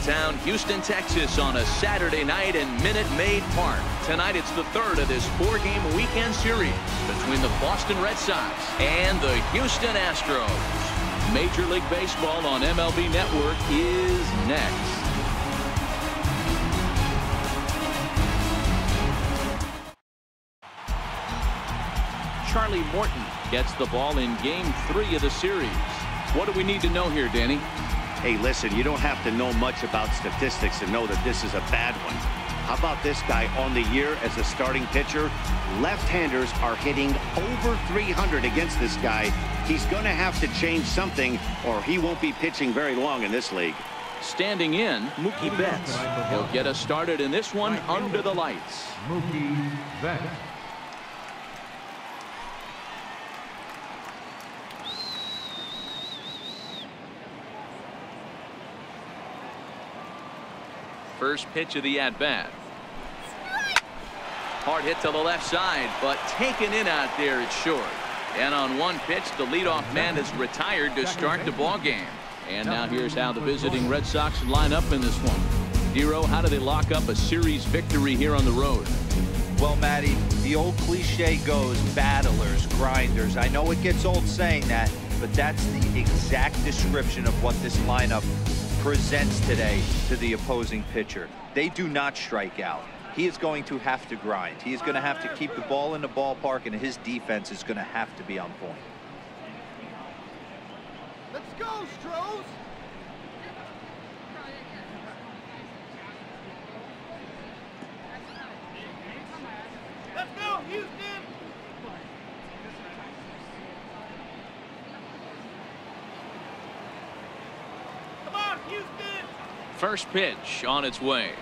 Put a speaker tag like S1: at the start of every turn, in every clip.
S1: downtown Houston, Texas on a Saturday night in Minute Maid Park. Tonight it's the third of this four-game weekend series between the Boston Red Sox and the Houston Astros. Major League Baseball on MLB Network is next. Charlie Morton gets the ball in Game 3 of the series. What do we need to know here, Danny?
S2: Hey, listen, you don't have to know much about statistics to know that this is a bad one. How about this guy on the year as a starting pitcher? Left-handers are hitting over 300 against this guy. He's going to have to change something or he won't be pitching very long in this league.
S1: Standing in, Mookie Betts. He'll get us started in this one under the lights.
S3: Mookie Betts.
S1: First pitch of the at-bat. Hard hit to the left side, but taken in out there, it's short. And on one pitch, the leadoff man is retired to start the ball game. And now here's how the visiting Red Sox line up in this one. Dero, how do they lock up a series victory here on the road?
S4: Well, Matty, the old cliche goes, battlers, grinders. I know it gets old saying that, but that's the exact description of what this lineup presents today to the opposing pitcher. They do not strike out. He is going to have to grind. He is going to have to keep the ball in the ballpark, and his defense is going to have to be on point.
S5: Let's go, Stros! Let's go, Houston!
S1: First pitch on its way.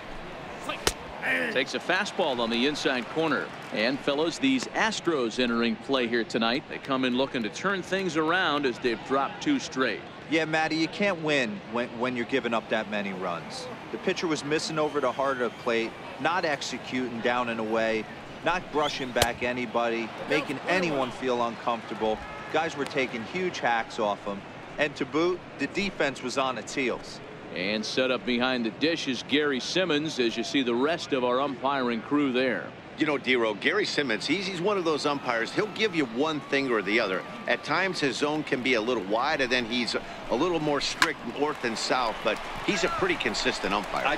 S1: Takes a fastball on the inside corner. And fellows, these Astros entering play here tonight. They come in looking to turn things around as they've dropped 2 straight.
S4: Yeah, Matty, you can't win when you're giving up that many runs. The pitcher was missing over the heart of the plate, not executing down and away, not brushing back anybody, making anyone feel uncomfortable. Guys were taking huge hacks off him. And to boot, the defense was on its heels.
S1: And set up behind the dish is Gary Simmons as you see the rest of our umpiring crew there.
S2: You know, Dero, Gary Simmons, he's one of those umpires. He'll give you one thing or the other. At times his zone can be a little wide, and then he's a little more strict north and south, but he's a pretty consistent umpire.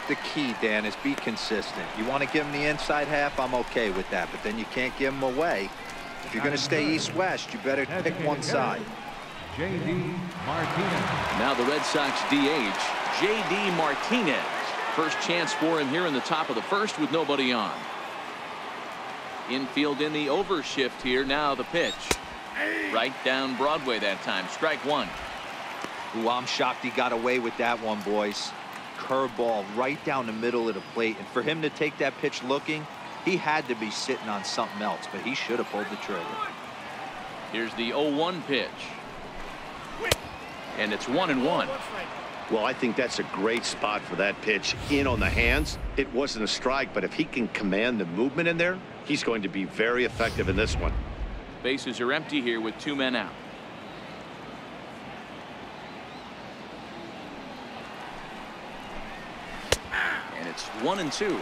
S4: The key, Dan, is be consistent. You want to give him the inside half, I'm okay with that, but then you can't give him away. If you're going to stay east-west, you better pick one side.
S3: J.D. Martinez.
S1: Now the Red Sox DH, J.D. Martinez. First chance for him here in the top of the first with nobody on. Infield in the overshift here. Now the pitch. Right down Broadway that time. Strike one.
S4: Ooh, I'm shocked he got away with that one, boys. Curveball right down the middle of the plate. And for him to take that pitch looking, he had to be sitting on something else, but he should have pulled the trigger.
S1: Here's the 0-1 pitch. And it's 1-1.
S2: Well, I think that's a great spot for that pitch in on the hands. It wasn't a strike, but if he can command the movement in there, he's going to be very effective in this one.
S1: Bases are empty here with 2 men out. And it's 1-2.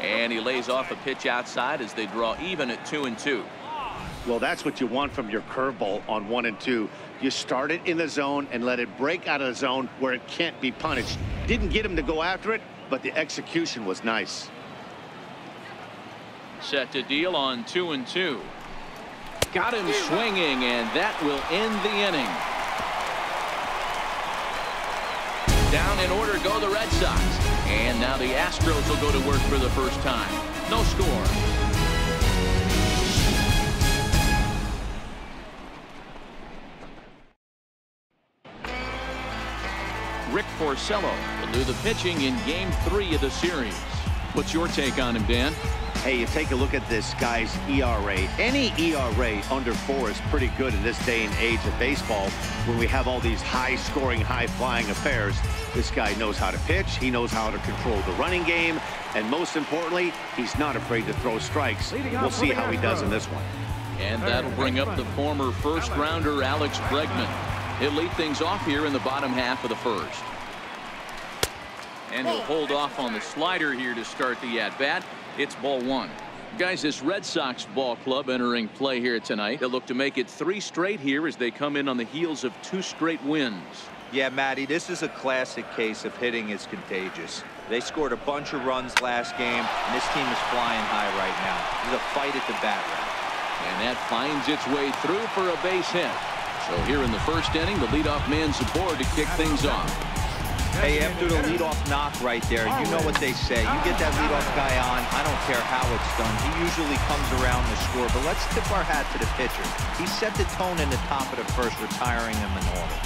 S1: And he lays off a pitch outside as they draw even at 2-2.
S2: Well, that's what you want from your curveball on 1 and 2. You start it in the zone and let it break out of the zone where it can't be punished. Didn't get him to go after it, but the execution was nice.
S1: Set to deal on 2-2. Got him swinging, and that will end the inning. Down in order go the Red Sox. And now the Astros will go to work for the first time. No score. Rick Porcello will do the pitching in Game 3 of the series. What's your take on him, Dan?
S2: Hey, you take a look at this guy's ERA. Any ERA under 4 is pretty good in this day and age of baseball when we have all these high-scoring, high-flying affairs. This guy knows how to pitch. He knows how to control the running game. And most importantly, he's not afraid to throw strikes. We'll see how he does in this one.
S1: And that'll bring up the former first-rounder Alex Bregman. He'll lead things off here in the bottom half of the first. And he'll hold off on the slider here to start the at-bat. It's ball 1. Guys, this Red Sox ball club entering play here tonight. They'll look to make it 3 straight here as they come in on the heels of 2 straight wins.
S4: Yeah, Matty, this is a classic case of hitting is contagious. They scored a bunch of runs last game, and this team is flying high right now. There's a fight at the bat round.
S1: And that finds its way through for a base hit. So here in the first inning, the leadoff man's aboard to kick things off.
S4: Hey, after the leadoff knock right there, you know what they say. You get that leadoff guy on, I don't care how it's done. He usually comes around the score, but let's tip our hat to the pitcher. He set the tone in the top of the first, retiring him in order.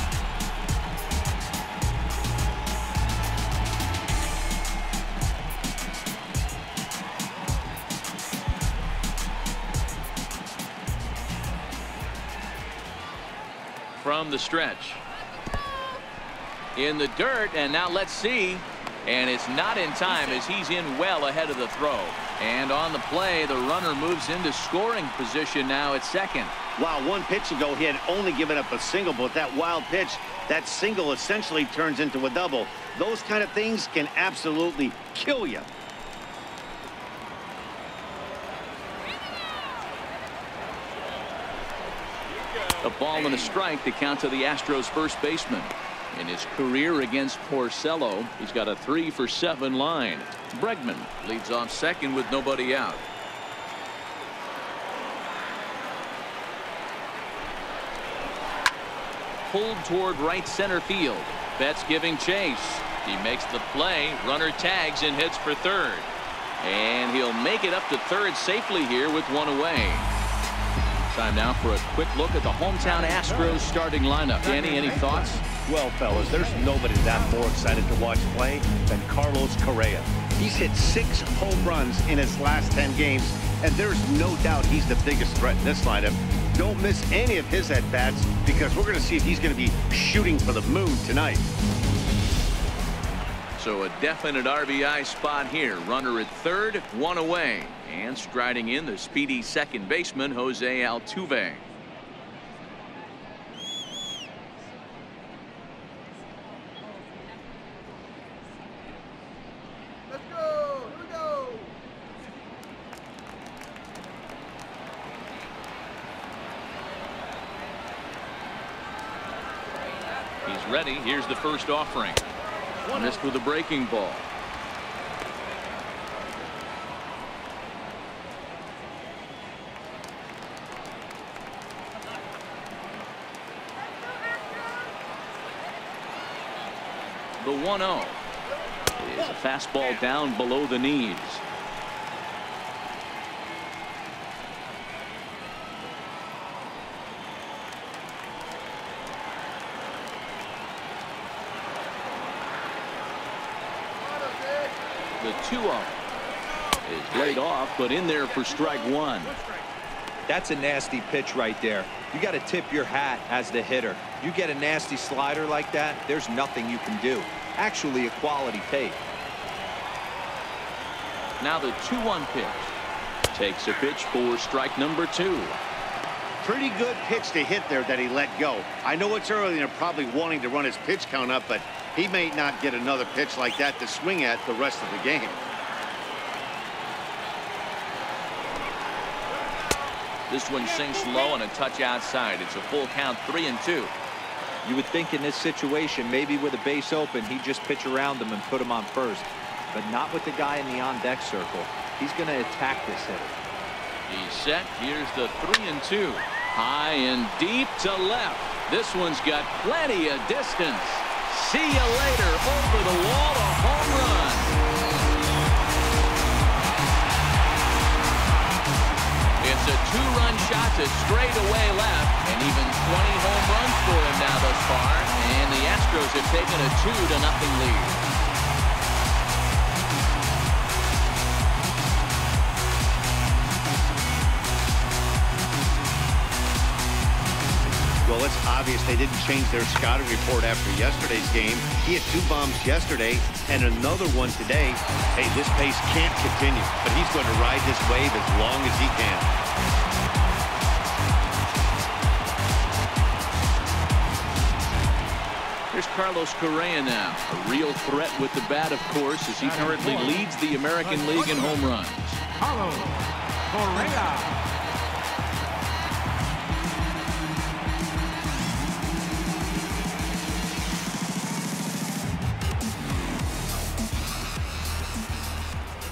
S1: From the stretch. In the dirt, and now let's see. And it's not in time as he's in well ahead of the throw. And on the play, the runner moves into scoring position now at second.
S2: Wow, 1 pitch ago, he had only given up a single, but that wild pitch, that single essentially turns into a double. Those kind of things can absolutely kill you.
S1: A ball and a strike to count to the Astros first baseman. In his career against Porcello, he's got a 3-for-7 line. Bregman leads off second with nobody out. Pulled toward right center field. Betts giving chase. He makes the play. Runner tags and hits for third. And he'll make it up to third safely here with 1 away. Time now for a quick look at the hometown Astros starting lineup. Danny, any thoughts?
S2: Well, fellas, there's nobody that more excited to watch play than Carlos Correa. He's hit 6 home runs in his last 10 games, and there's no doubt he's the biggest threat in this lineup. Don't miss any of his at-bats because we're going to see if he's going to be shooting for the moon tonight.
S1: So a definite RBI spot here. Runner at third, 1 away. And striding in, the speedy second baseman, Jose Altuve.
S5: Let's go! Here we go!
S1: He's ready. Here's the first offering. Missed with a breaking ball. The 1-0 is a fastball down below the knees. The 2-0 is laid off, but in there for strike 1.
S4: That's a nasty pitch right there. You got to tip your hat as the hitter. You get a nasty slider like that, there's nothing you can do. Actually a quality take.
S1: Now the 2-1 pitch. Takes a pitch for strike number 2.
S2: Pretty good pitch to hit there that he let go. I know it's early and they're probably wanting to run his pitch count up, but he may not get another pitch like that to swing at the rest of the game.
S1: This one sinks low and a touch outside. It's a full count, 3-2.
S4: You would think in this situation, maybe with a base open, he'd just pitch around him and put him on first. But not with the guy in the on-deck circle. He's going to attack this hitter.
S1: He's set. Here's the 3-2. High and deep to left. This one's got plenty of distance. See you later. Over the wall, a home run. It's a 2-run shot to straightaway left, and even 20 home runs for him now thus far. And the Astros have taken a 2-0 lead.
S2: Well, it's obvious they didn't change their scouting report after yesterday's game. He had 2 bombs yesterday and another one today. Hey, this pace can't continue, but he's going to ride this wave as long as he can.
S1: Here's Carlos Correa now. A real threat with the bat, of course, as he currently leads the American League in home runs.
S3: Carlos Correa.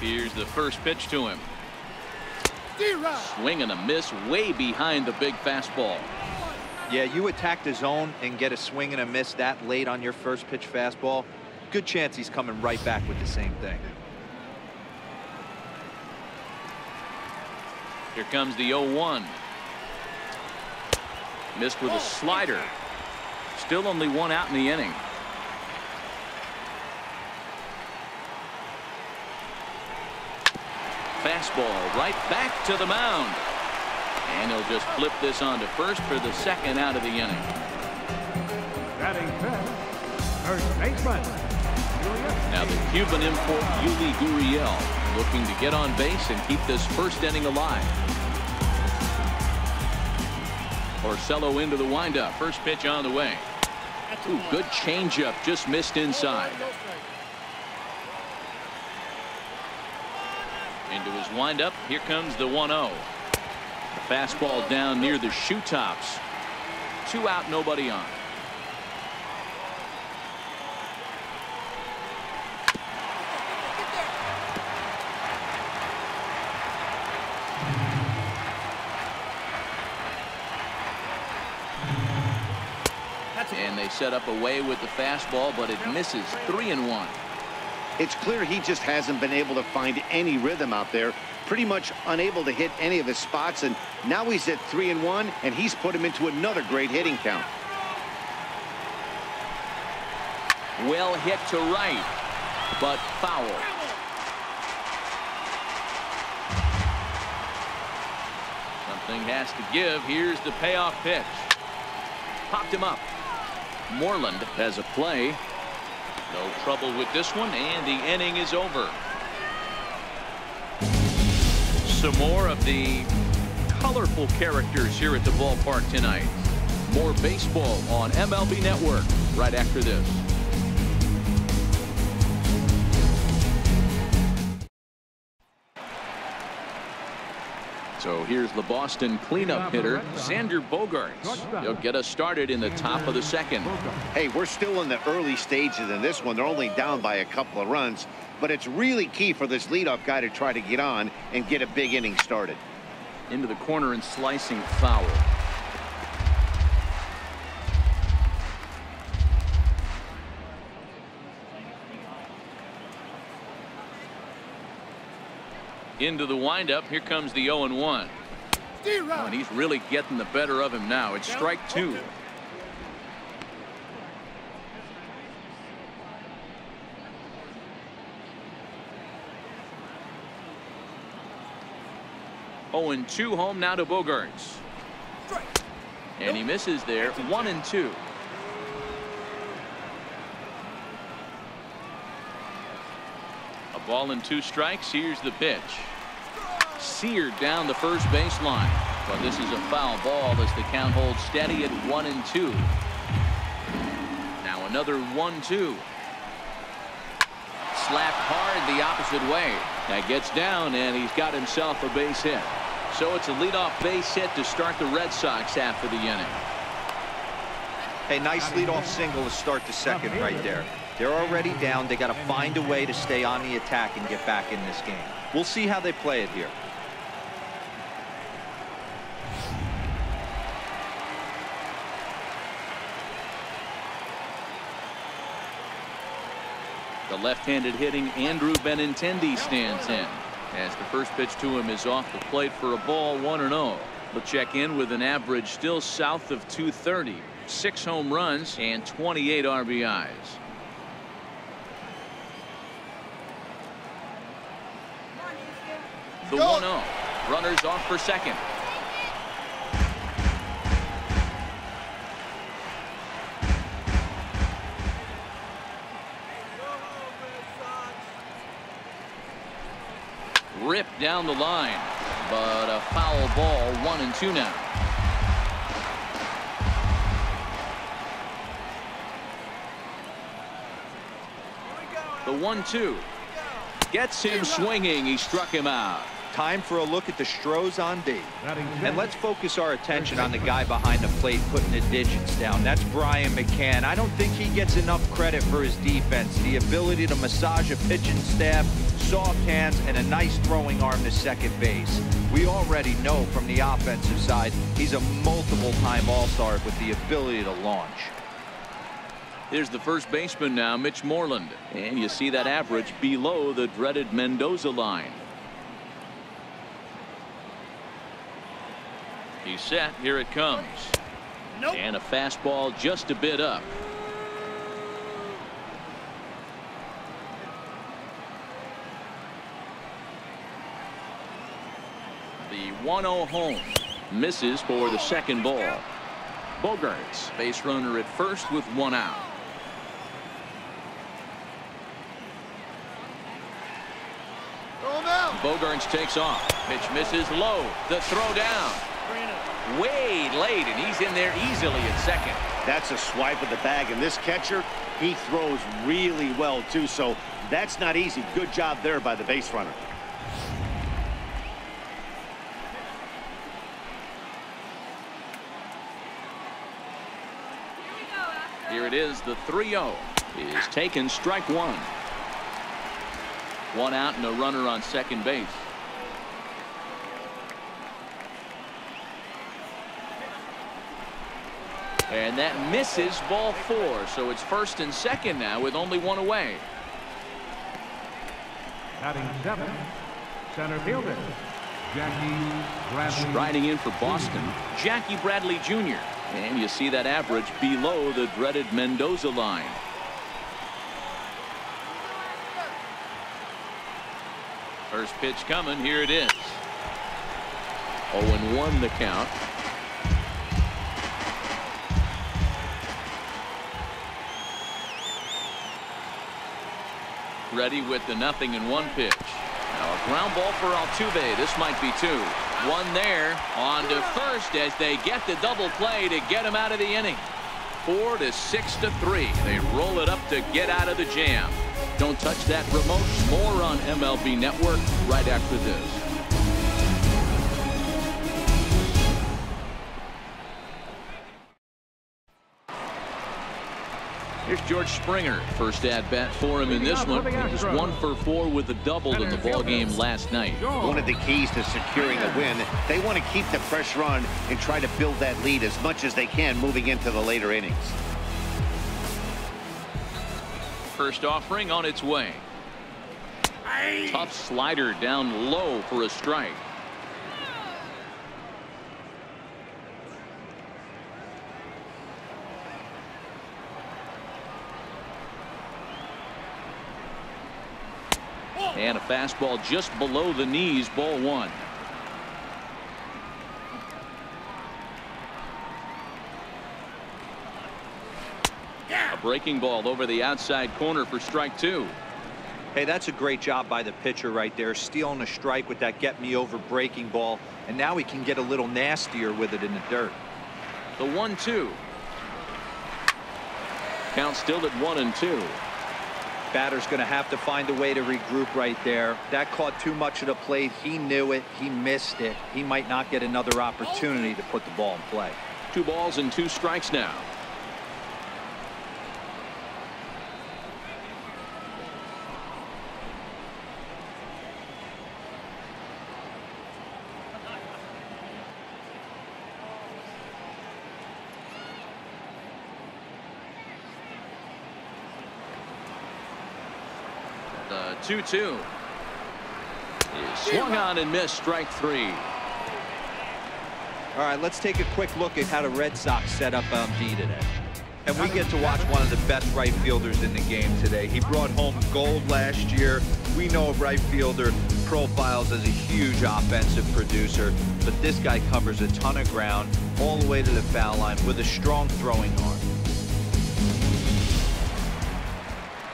S1: Here's the first pitch to him. Swing and a miss way behind the big fastball.
S4: Yeah, you attack the zone and get a swing and a miss that late on your first pitch fastball. Good chance he's coming right back with the same thing.
S1: Here comes the 0-1. Missed with a slider. Still only 1 out in the inning. Fastball right back to the mound. And he'll just flip this on to first for the 2nd out of the inning.
S3: Batting fifth, first baseman.
S1: Now the Cuban import Yuli Gurriel looking to get on base and keep this first inning alive. Porcello into the windup. First pitch on the way. Ooh, good changeup, just missed inside. Into his windup. Here comes the 1-0. The fastball down near the shoe tops. 2 out, nobody on. And they set up away with the fastball, but it misses. 3-1.
S2: It's clear he just hasn't been able to find any rhythm out there. Pretty much unable to hit any of his spots, and now he's at 3-1, and he's put him into another great hitting count.
S1: Well hit to right, but foul. Something has to give. Here's the payoff pitch. Popped him up. Moreland has a play. No trouble with this one, and the inning is over. Some more of the colorful characters here at the ballpark tonight. More baseball on MLB Network right after this. So here's the Boston cleanup hitter, Xander Bogaerts. He'll get us started in the top of the 2nd.
S2: Hey, we're still in the early stages in this one. They're only down by a couple of runs, but it's really key for this leadoff guy to try to get on and get a big inning started.
S1: Into the corner and slicing foul. Into the windup. Here comes the 0-1. And he's really getting the better of him now. It's strike 2. Oh, and 2 home now to Bogaerts. And he misses there. 1-2. A ball and 2 strikes. Here's the pitch. Seared down the first baseline. But this is a foul ball as the count holds steady at 1-2. Now another 1-2. Slapped hard the opposite way. That gets down, and he's got himself a base hit. So it's a leadoff base hit to start the Red Sox after the inning.
S4: Hey, nice leadoff single to start the 2nd right there. They're already down. They got to find a way to stay on the attack and get back in this game. We'll see how they play it here.
S1: The left-handed hitting Andrew Benintendi stands in as the first pitch to him is off the plate for a ball. 1-0. He'll check in with an average still south of 230. 6 home runs and 28 RBIs. The 1-0. Runners off for second. down the line, but a foul ball. 1-2 now. The 1-2 gets him swinging. He struck him out.
S4: Time for a look at the Stros on D. And let's focus our attention on the guy behind the plate putting the digits down. That's Brian McCann. I don't think he gets enough credit for his defense. The ability to massage a pitching staff, soft hands, and a nice throwing arm to second base. We already know from the offensive side, he's a multiple-time All-Star with the ability to launch.
S1: Here's the first baseman now, Mitch Moreland. And you see that average below the dreaded Mendoza line. He's set. Here it comes. Nope. And a fastball just a bit up. The 1-0 home. Misses for the second ball. Bogaerts, base runner at first with 1 out. Bogaerts takes off. Pitch misses low. The throw down. Way late, and he's in there easily at second.
S2: That's a swipe of the bag, and this catcher, he throws really well too, so that's not easy. Good job there by the base runner.
S1: Here it is. The 3-0 is taken. Strike 1. 1 out and a runner on second base. And that misses, ball 4. So it's first and second now with only 1 away.
S3: Batting 7, center fielder, Jackie Bradley.
S1: Striding in for Boston, Jackie Bradley Jr. And you see that average below the dreaded Mendoza line. First pitch coming. Here it is. 0-1 the count. Ready with the 0-1 pitch. Now a ground ball for Altuve. This might be 2. 1 there. On to first as they get the double play to get him out of the inning. 4-6-3. They roll it up to get out of the jam. Don't touch that remote. More on MLB Network right after this. Here's George Springer. First at bat for him in this one. He was 1 for 4 with a double in the ball game last night.
S2: One of the keys to securing a win, they want to keep the pressure on and try to build that lead as much as they can moving into the later innings.
S1: First offering on its way. Tough slider down low for a strike. And a fastball just below the knees, ball 1. A breaking ball over the outside corner for strike 2.
S4: Hey, that's a great job by the pitcher right there, stealing a strike with that get me over breaking ball, and now he can get a little nastier with it in the dirt.
S1: The 1-2. Count still at 1-2.
S4: Batter's going to have to find a way to regroup right there. That caught too much of the plate. He knew it. He missed it. He might not get another opportunity to put the ball in play.
S1: 2 balls and 2 strikes now. The 2-2 is swung on and missed. Strike 3.
S4: All right, let's take a quick look at how the Red Sox set up on D today. And we get to watch one of the best right fielders in the game today. He brought home gold last year. We know a right fielder profiles as a huge offensive producer, but this guy covers a ton of ground all the way to the foul line with a strong throwing arm.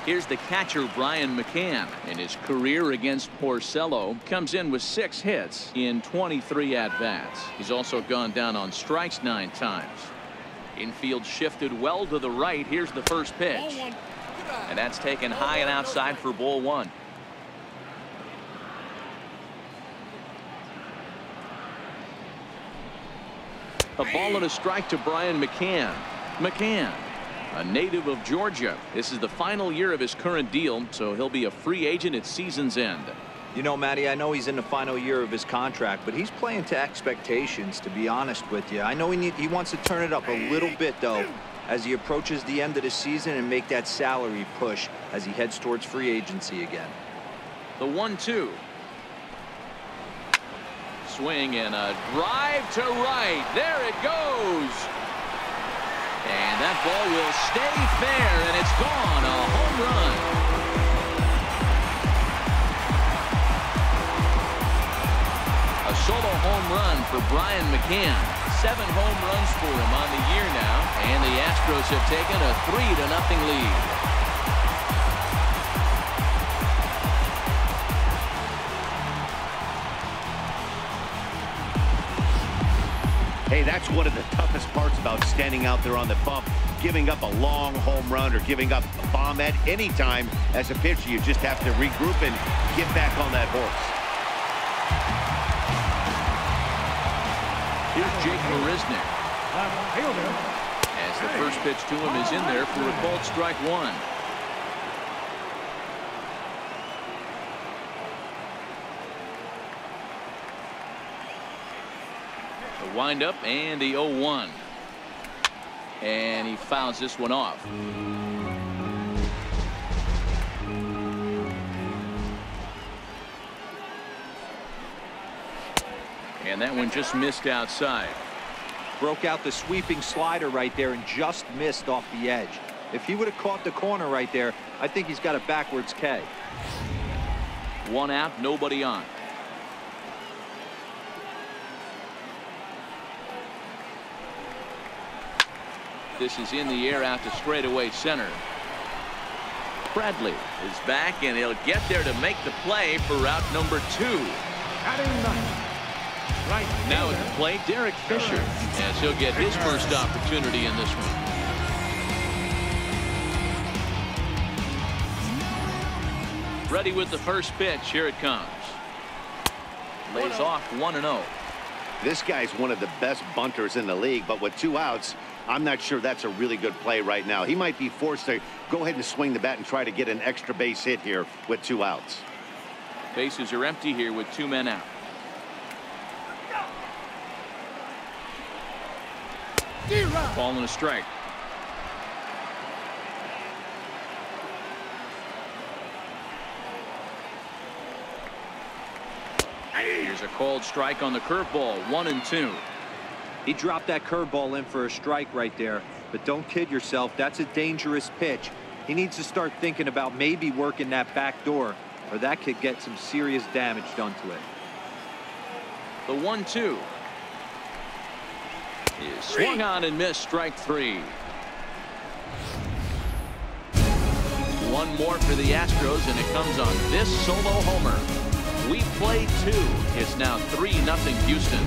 S1: Here's the catcher, Brian McCann. In his career against Porcello, comes in with 6 hits in 23 at-bats. He's also gone down on strikes 9 times. Infield shifted well to the right. Here's the first pitch. And that's taken high and outside for ball 1. A ball and a strike to Brian McCann. McCann, a native of Georgia. This is the final year of his current deal, so he'll be a free agent at season's end.
S4: You know, Matty, I know he's in the final year of his contract, but he's playing to expectations, to be honest with you. I know he wants to turn it up a little bit, though, as he approaches the end of the season and make that salary push as he heads towards free agency again.
S1: The 1-2. Swing and a drive to right. There it goes. And that ball will stay fair, and it's gone. A home run. A solo home run for Brian McCann. 7 home runs for him on the year now, and the Astros have taken a 3-0 lead.
S2: Hey, that's one of the toughest parts about standing out there on the bump. Giving up a long home run or giving up a bomb at any time as a pitcher. You just have to regroup and get back on that horse.
S1: Here's Jake Marisnick. As the first pitch to him is in there for a called strike 1. The windup and the 0-1. And he fouls this one off. And that one just missed outside.
S4: Broke out the sweeping slider right there and just missed off the edge. If he would have caught the corner right there, I think he's got a backwards K.
S1: 1 out, nobody on. This is in the air out to straightaway center. Bradley is back, and he'll get there to make the play for route number 2. Now at the plate, Derek Fisher, as he'll get his first opportunity in this one. Ready with the first pitch. Here it comes. Lays off 1-0.
S2: This guy's one of the best bunters in the league, but with 2 outs, I'm not sure that's a really good play right now. He might be forced to go ahead and swing the bat and try to get an extra base hit here with 2 outs.
S1: Bases are empty here with 2 men out. Ball and a strike. Here's a called strike on the curveball. 1-2.
S4: He dropped that curveball in for a strike right there, but don't kid yourself. That's a dangerous pitch. He needs to start thinking about maybe working that back door, or that could get some serious damage done to it.
S1: The 1-2 is swung on and missed. Strike 3. One more for the Astros, and it comes on this solo homer. We played 2. It's now 3-0 Houston.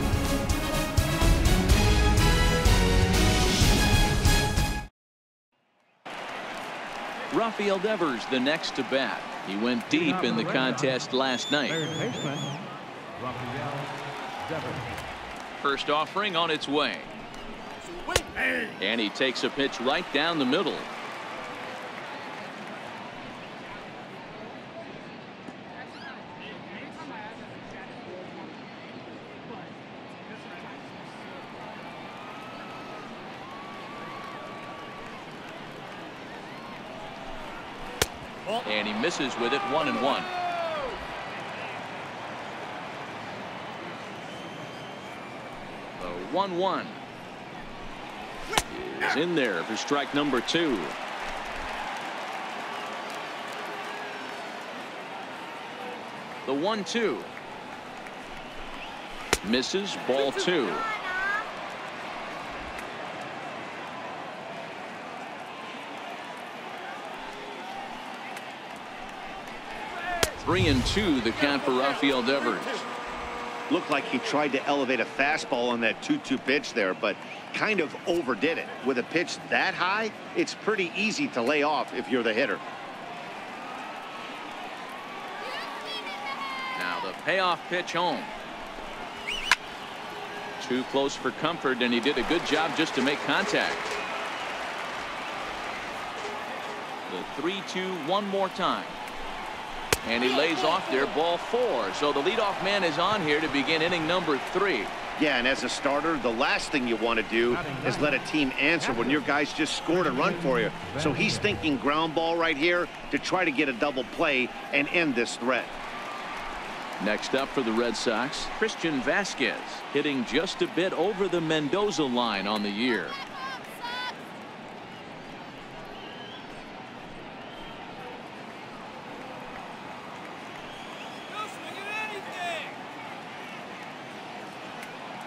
S1: Rafael Devers the next to bat. He went deep in the contest last night. First offering on its way. And he takes a pitch right down the middle. And he misses with it. 1-1. The 1-1 is in there for strike number 2. The 1-2 misses. Ball 2. 3-2 the count for Rafael Devers.
S2: Looked like he tried to elevate a fastball on that 2-2 pitch there, but kind of overdid it. With a pitch that high, it's pretty easy to lay off if you're the hitter.
S1: Now the payoff pitch home. Too close for comfort, and he did a good job just to make contact. The 3-2 one more time. And he lays off there, ball 4. So the leadoff man is on here to begin inning number 3.
S2: Yeah, and as a starter, the last thing you want to do is let a team answer when your guys just scored a run for you. So he's thinking ground ball right here to try to get a double play and end this threat.
S1: Next up for the Red Sox, Christian Vasquez, hitting just a bit over the Mendoza line on the year.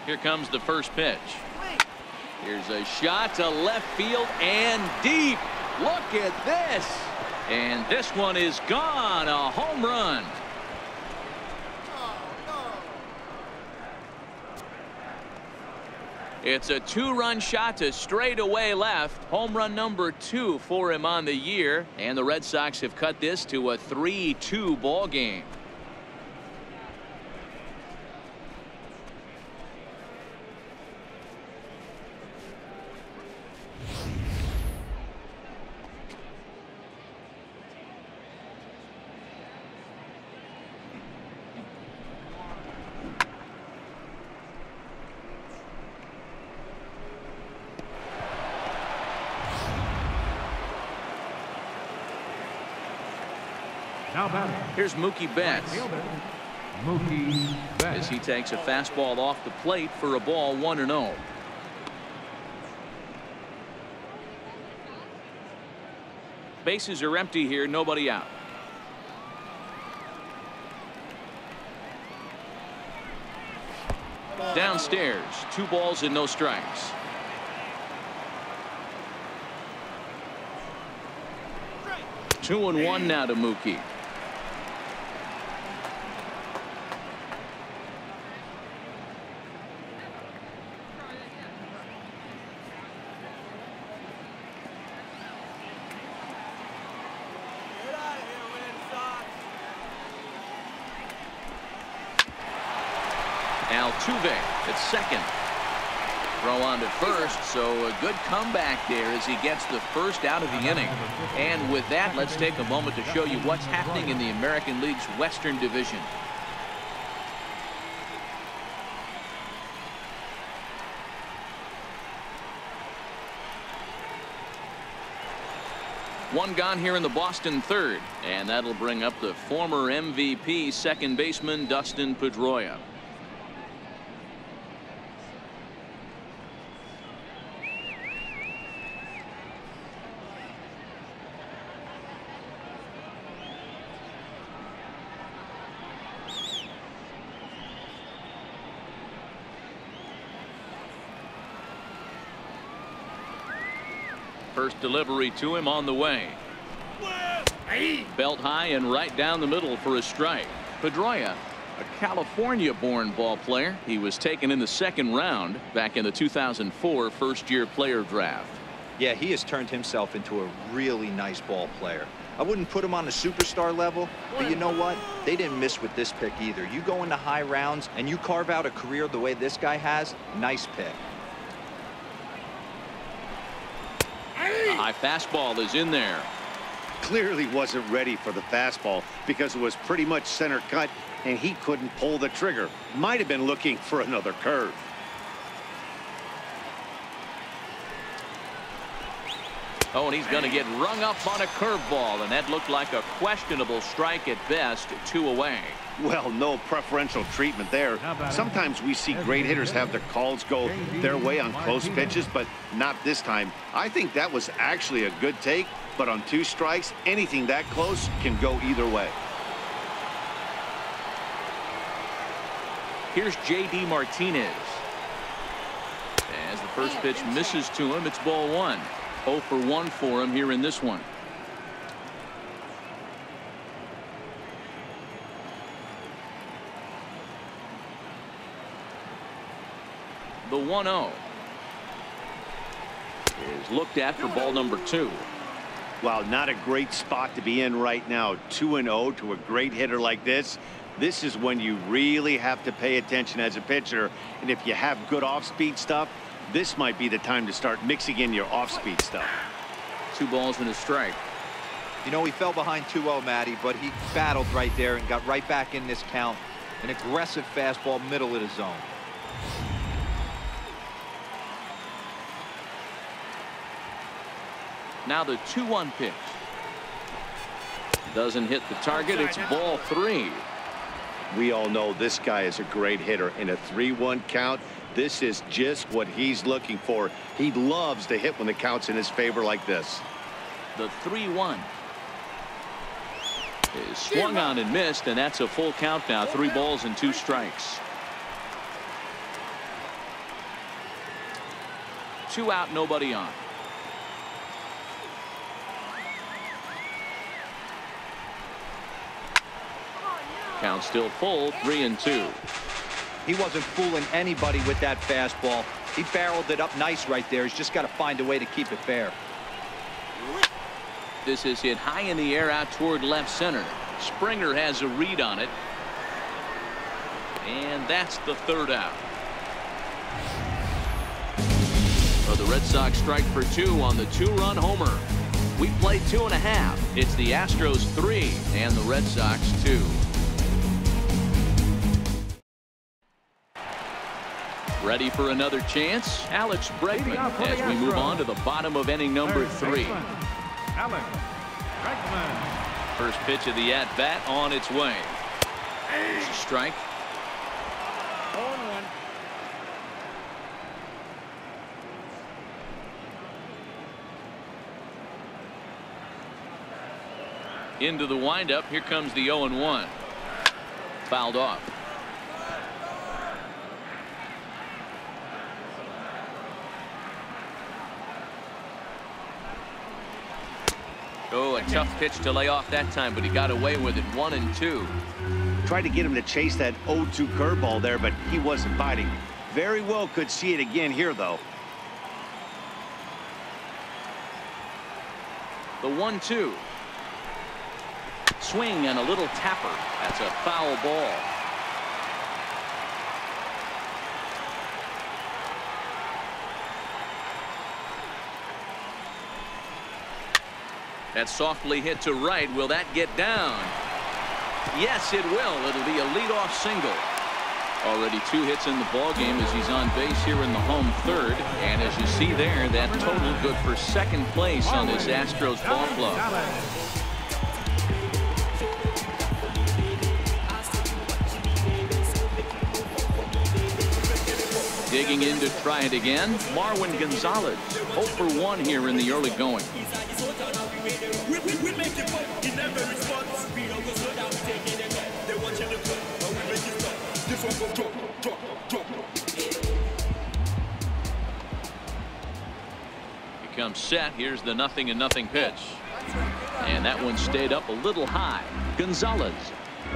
S1: Here comes the first pitch. Here's a shot to left field and deep. Look at this. And this one is gone. A home run. It's a 2-run shot to straightaway left. Home run number 2 for him on the year. And the Red Sox have cut this to a 3-2 ball game. Here's Mookie Betts. As he takes a fastball off the plate for a ball 1-0. Bases are empty here, nobody out. Downstairs, 2 balls and no strikes. Two and one now to Mookie. Altuve at second. Throw on to first, so a good comeback there as he gets the first out of the inning. And with that, let's take a moment to show you what's happening in the American League's Western Division. One gone here in the Boston third, and that'll bring up the former MVP second baseman Dustin Pedroia. First delivery to him on the way. Belt high and right down the middle for a strike. Pedroia, a California-born ball player. He was taken in the 2nd round back in the 2004 first-year player draft.
S4: Yeah, he has turned himself into a really nice ball player. I wouldn't put him on the superstar level, but you know what? They didn't miss with this pick either. You go into high rounds and you carve out a career the way this guy has, nice pick.
S1: A high fastball is in there.
S2: Clearly wasn't ready for the fastball because it was pretty much center cut and he couldn't pull the trigger. Might have been looking for another curve.
S1: Oh, and he's going to get rung up on a curveball, and that looked like a questionable strike at best. 2 away.
S2: Well, no preferential treatment there. Sometimes we see great hitters have their calls go their way on close pitches, but not this time. I think that was actually a good take, but on 2 strikes, anything that close can go either way.
S1: Here's J.D. Martinez. As the first pitch misses to him, it's ball 1. 0 for 1 for him here in this one. The 1-0 is looked at for ball number 2.
S2: Wow, not a great spot to be in right now. 2-0 to a great hitter like this. This is when you really have to pay attention as a pitcher. And if you have good off-speed stuff, this might be the time to start mixing in your off-speed stuff.
S1: 2 balls and a strike.
S4: You know, he fell behind 2-0, Matty, but he battled right there and got right back in this count. An aggressive fastball, middle of the zone.
S1: Now the 2-1 pitch. Doesn't hit the target. It's ball 3.
S2: We all know this guy is a great hitter. In a 3-1 count, this is just what he's looking for. He loves to hit when the count's in his favor like this.
S1: The 3-1 is swung on and missed, and that's a full count now. 3 balls and 2 strikes. 2 out, nobody on. Count still full, 3-2.
S4: He wasn't fooling anybody with that fastball. He barreled it up nice right there. He's just got to find a way to keep it fair.
S1: This is hit high in the air out toward left center. Springer has a read on it. And that's the 3rd out. So the Red Sox strike for 2 on the 2-run homer. We play 2.5. It's the Astros 3 and the Red Sox 2. Ready for another chance? Alex Bregman as we move on to the bottom of inning number 3.
S3: Alex Bregman.
S1: First pitch of the at-bat on its way. There's a strike.
S5: 0-1.
S1: Into the windup. Here comes the 0-1. Fouled off. Oh, a tough pitch to lay off that time, but he got away with it. 1-2.
S2: Tried to get him to chase that 0-2 curveball there, but he wasn't biting. Very well could see it again here, though.
S1: The 1-2. Swing and a little tapper. That's a foul ball. That's softly hit to right. Will that get down? Yes, it will. It'll be a leadoff single. Already 2 hits in the ballgame as he's on base here in the home 3rd. And as you see there, that total good for 2nd place on this Astros ball club. Digging in to try it again, Marwin Gonzalez. 0 for 1 here in the early going. He comes set. Here's the 0-0 pitch. And that one stayed up a little high. Gonzalez,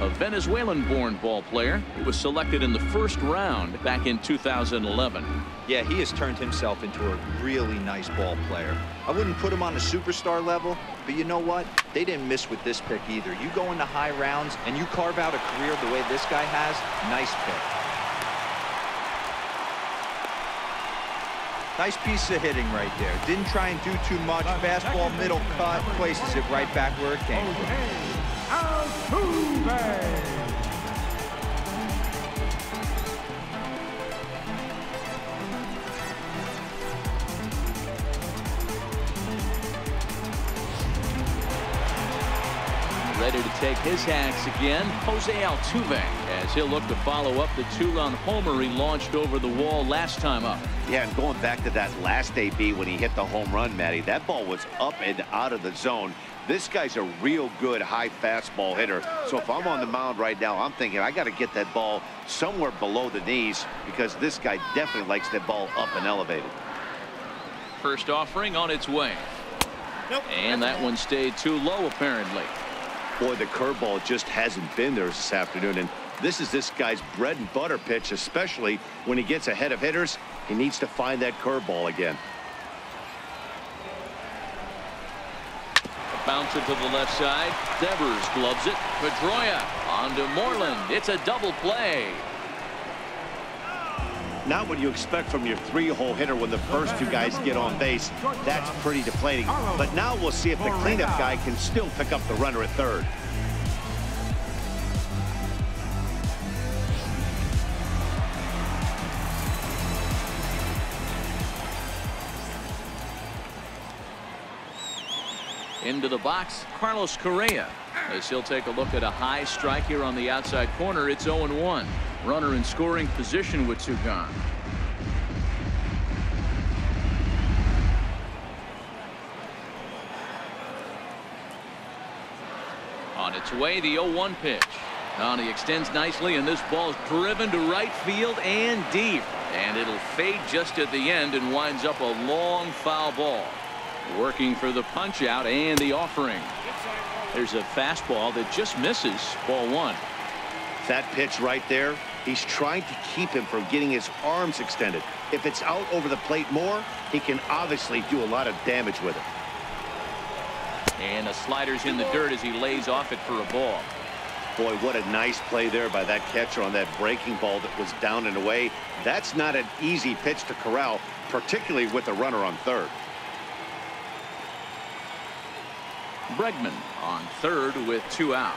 S1: a Venezuelan-born ball player. He was selected in the 1st round back in 2011.
S4: Yeah, he has turned himself into a really nice ball player. I wouldn't put him on the superstar level, but you know what? They didn't miss with this pick either. You go into high rounds and you carve out a career the way this guy has. Nice pick. Nice piece of hitting right there. Didn't try and do too much. Fastball, middle cut, places it right back where it came from.
S1: Ready to take his hacks again, Jose Altuve, as he'll look to follow up the 2-run homer he launched over the wall last time up.
S2: Yeah, and going back to that last AB when he hit the home run, Matty, that ball was up and out of the zone. This guy's a real good high fastball hitter. So if I'm on the mound right now, I'm thinking I got to get that ball somewhere below the knees because this guy definitely likes that ball up and elevated.
S1: First offering on its way. And that one stayed too low, apparently.
S2: Boy, the curveball just hasn't been there this afternoon. And this is this guy's bread and butter pitch, especially when he gets ahead of hitters. He needs to find that curveball again.
S1: Bounce it to the left side. Devers gloves it. Pedroia on to Moreland. It's a double play.
S2: Not what you expect from your three-hole hitter when the first two guys get on base. That's pretty deflating. But now we'll see if the cleanup guy can still pick up the runner at third.
S1: Into the box, Carlos Correa, as he'll take a look at a high strike here on the outside corner. It's 0-1. Runner in scoring position with two gone. On its way, the 0-1 pitch. He extends nicely, and this ball's driven to right field and deep. And it'll fade just at the end and winds up a long foul ball. Working for the punch out and the offering. There's a fastball that just misses. Ball one.
S2: That pitch right there, he's trying to keep him from getting his arms extended. If it's out over the plate more, he can obviously do a lot of damage with it.
S1: And a slider's in the dirt as he lays off it for a ball.
S2: Boy, what a nice play there by that catcher on that breaking ball that was down and away. That's not an easy pitch to corral, particularly with a runner on third.
S1: Bregman on third with two out.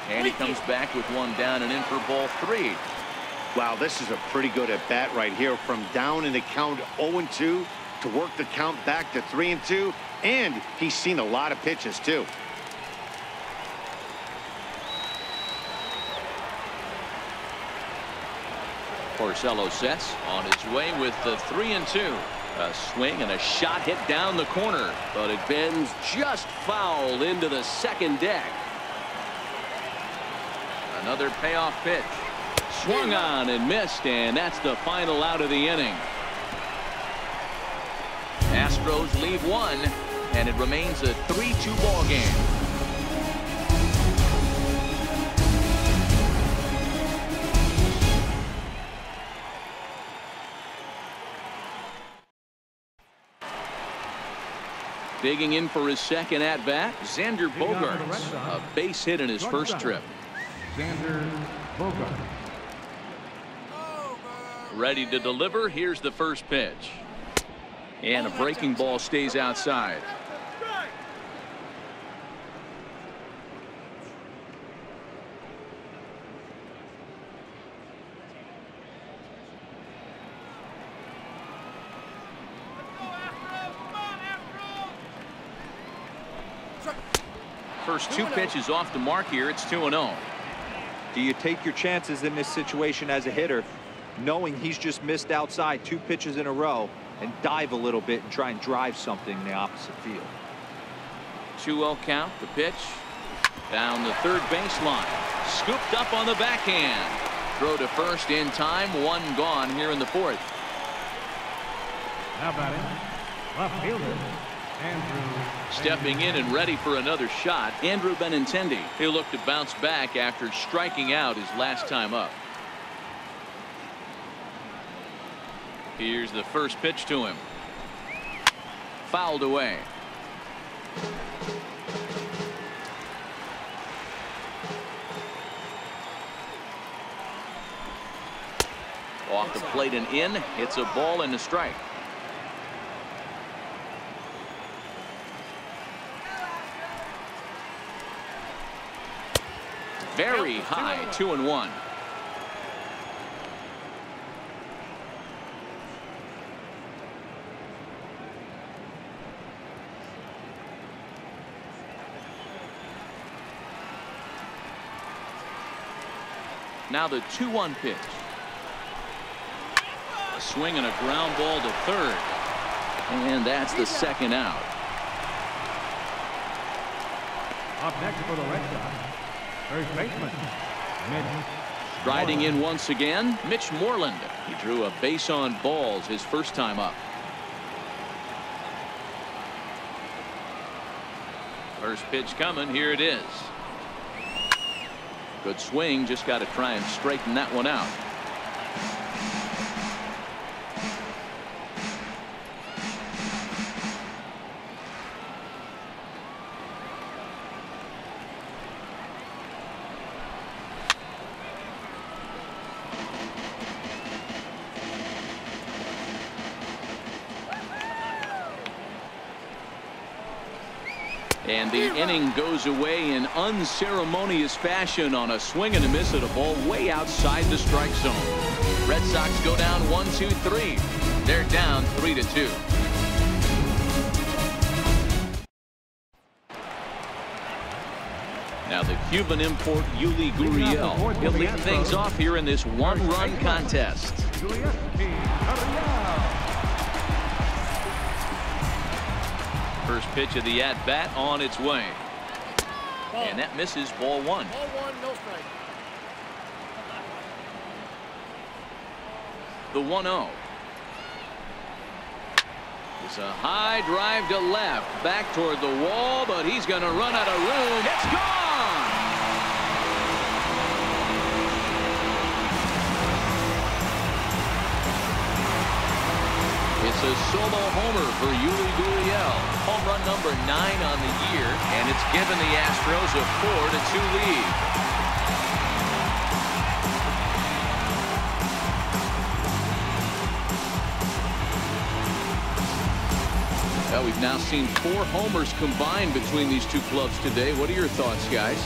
S1: And he comes back with one down and in for ball three.
S2: Wow, this is a pretty good at bat right here. From down in the count 0-2 to work the count back to 3-2. And he's seen a lot of pitches too.
S1: Porcello sets on his way with the 3-2. A swing and a shot hit down the corner, but it bends just foul into the second deck. Another payoff pitch. Swung on and missed, and that's the final out of the inning. Astros lead one, and it remains a 3-2 ball game. Digging in for his second at-bat, Xander Bogaerts, a base hit in his first trip.
S3: Xander Bogaerts.
S1: Ready to deliver. Here's the first pitch. And a breaking ball stays outside. First two pitches off the mark here. It's 2-0.
S4: Do you take your chances in this situation as a hitter, knowing he's just missed outside two pitches in a row, and dive a little bit and try and drive something in the opposite field?
S1: 2-0 count. The pitch down the third baseline. Scooped up on the backhand. Throw to first in time. One gone here in the fourth.
S3: Now batting, left fielder, Andrew.
S1: Stepping in and ready for another shot, Andrew Benintendi. He'll look to bounce back after striking out his last time up. Here's the first pitch to him. Fouled away. Off the plate and in. It's a ball and a strike. Very high, 2-1. Now the 2-1 pitch. A swing and a ground ball to third. And that's the second out.
S3: Up next for the Red Sox, first baseman, Mitch.
S1: Riding in once again, Mitch Moreland. He drew a base on balls his first time up. First pitch coming. Here it is. Good swing, just got to try and straighten that one out. And the inning goes away in unceremonious fashion on a swing and a miss at a ball way outside the strike zone. Red Sox go down 1-2-3. They're down 3-2. Now the Cuban import Yuli Gurriel. He'll lead things off here in this one-run contest. First pitch of the at-bat on its way. And that misses, ball one.
S5: Ball one, no strike.
S1: The 1-0. It's a high drive to left. Back toward the wall, but he's going to run out of room. It's gone! It's a solo homer for Yuli Gurriel. Home run number 9 on the year, and it's given the Astros a 4-2 lead. Well, we've now seen 4 homers combined between these two clubs today. What are your thoughts, guys?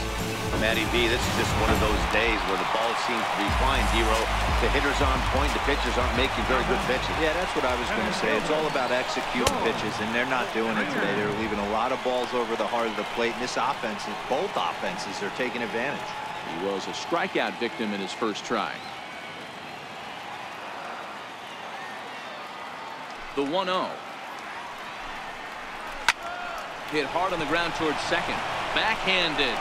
S2: Matty B, this is just one of those days where the ball seems to be flying, Dero. The hitter's on point. The pitchers aren't making very good pitches.
S4: Yeah, that's what I was going to say. It's all about executing pitches, and they're not doing it today. They're leaving a lot of balls over the heart of the plate, and this offense, both offenses, are taking advantage.
S1: He was a strikeout victim in his first try. The 1-0. Hit hard on the ground towards second. Backhanded.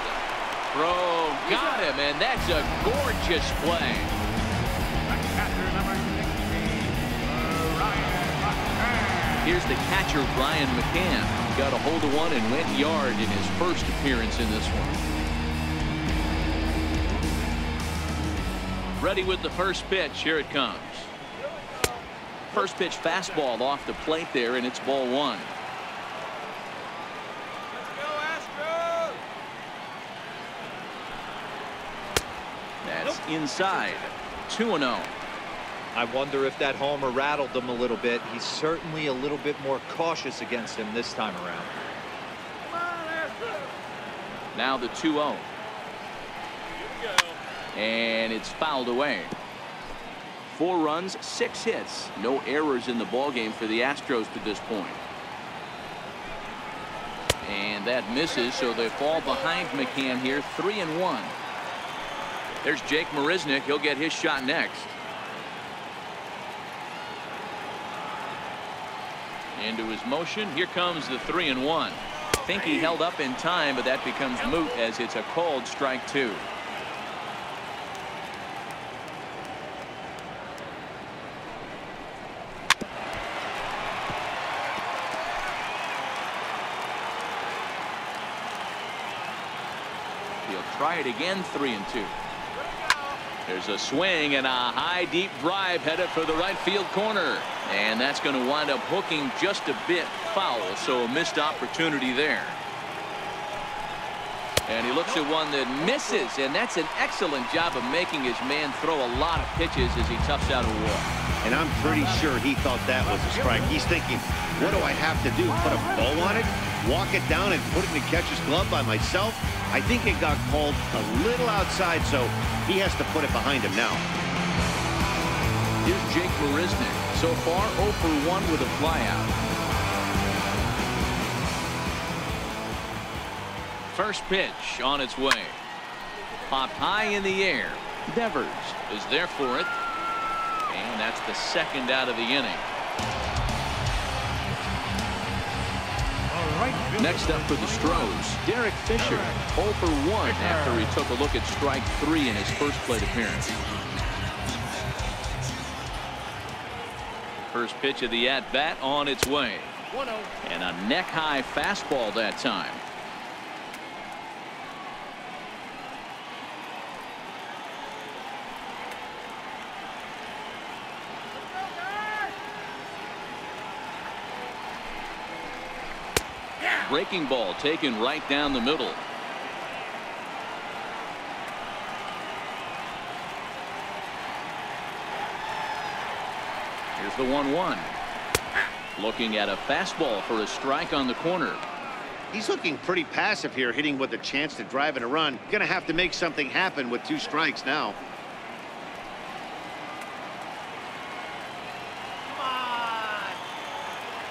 S1: Throw. Got him, and that's a gorgeous play. Here's the catcher, Brian McCann. Got a hold of one and went yard in his first appearance in this one. Ready with the first pitch. Here it comes. First pitch fastball off the plate there, and it's ball one. That's inside. 2-0.
S4: I wonder if that homer rattled him a little bit. He's certainly a little bit more cautious against him this time around.
S1: Now the 2-0. And it's fouled away. 4 runs, 6 hits. No errors in the ballgame for the Astros to this point. And that misses, so they fall behind McCann here, 3-1. There's Jake Marisnick. He'll get his shot next. Into his motion. Here comes the 3-1. Think he held up in time, but that becomes moot as it's a called strike 2. He'll try it again, 3-2. There's a swing and a high deep drive headed for the right field corner, and that's going to wind up hooking just a bit foul, so a missed opportunity there. And he looks at one that misses, and that's an excellent job of making his man throw a lot of pitches as he toughs out a walk.
S2: And I'm pretty sure he thought that was a strike. He's thinking, what do I have to do? Put a bow on it? Walk it down and put it in the catcher's glove by myself? I think it got called a little outside, so he has to put it behind him now.
S1: Here's Jake Marisnick. So far, 0 for 1 with a flyout. First pitch on its way. Popped high in the air. Devers is there for it. And that's the second out of the inning. Next up for the Stros, Derek Fisher, 0 for 1 after he took a look at strike 3 in his first plate appearance. First pitch of the at-bat on its way.
S5: 1-0.
S1: And a neck-high fastball that time. breaking ball taken right down the middle. Here's the 1-1. Looking at a fastball for a strike on the corner.
S2: He's looking pretty passive here, hitting with a chance to drive and a run. Gonna have to make something happen with 2 strikes now.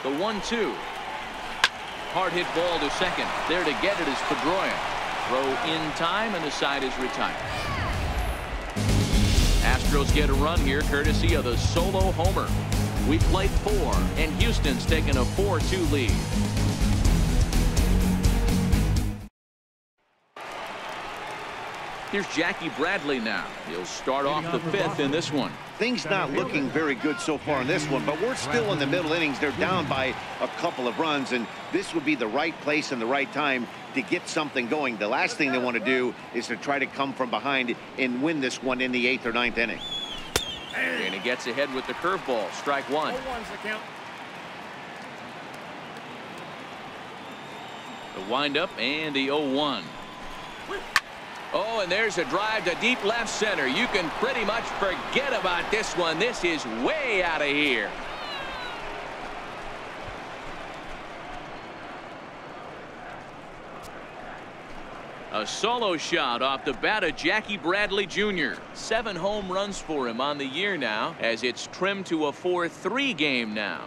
S1: The 1-2. Hard hit ball to second. There to get it is Pedroia. Throw in time and the side is retired. Astros get a run here courtesy of the solo homer. We played 4 and Houston's taken a 4-2 lead. Here's Jackie Bradley now. He'll start off the 5th in this one.
S2: Things not looking very good so far in this one, but we're still in the middle innings. They're down by a couple of runs, and this would be the right place and the right time to get something going. The last thing they want to do is to try to come from behind and win this one in the 8th or 9th inning.
S1: And he gets ahead with the curveball. Strike 1. The windup and the 0-1. Oh, and there's a drive to deep left center. You can pretty much forget about this one. This is way out of here. A solo shot off the bat of Jackie Bradley Jr. 7 home runs for him on the year now, as it's trimmed to a 4-3 game now.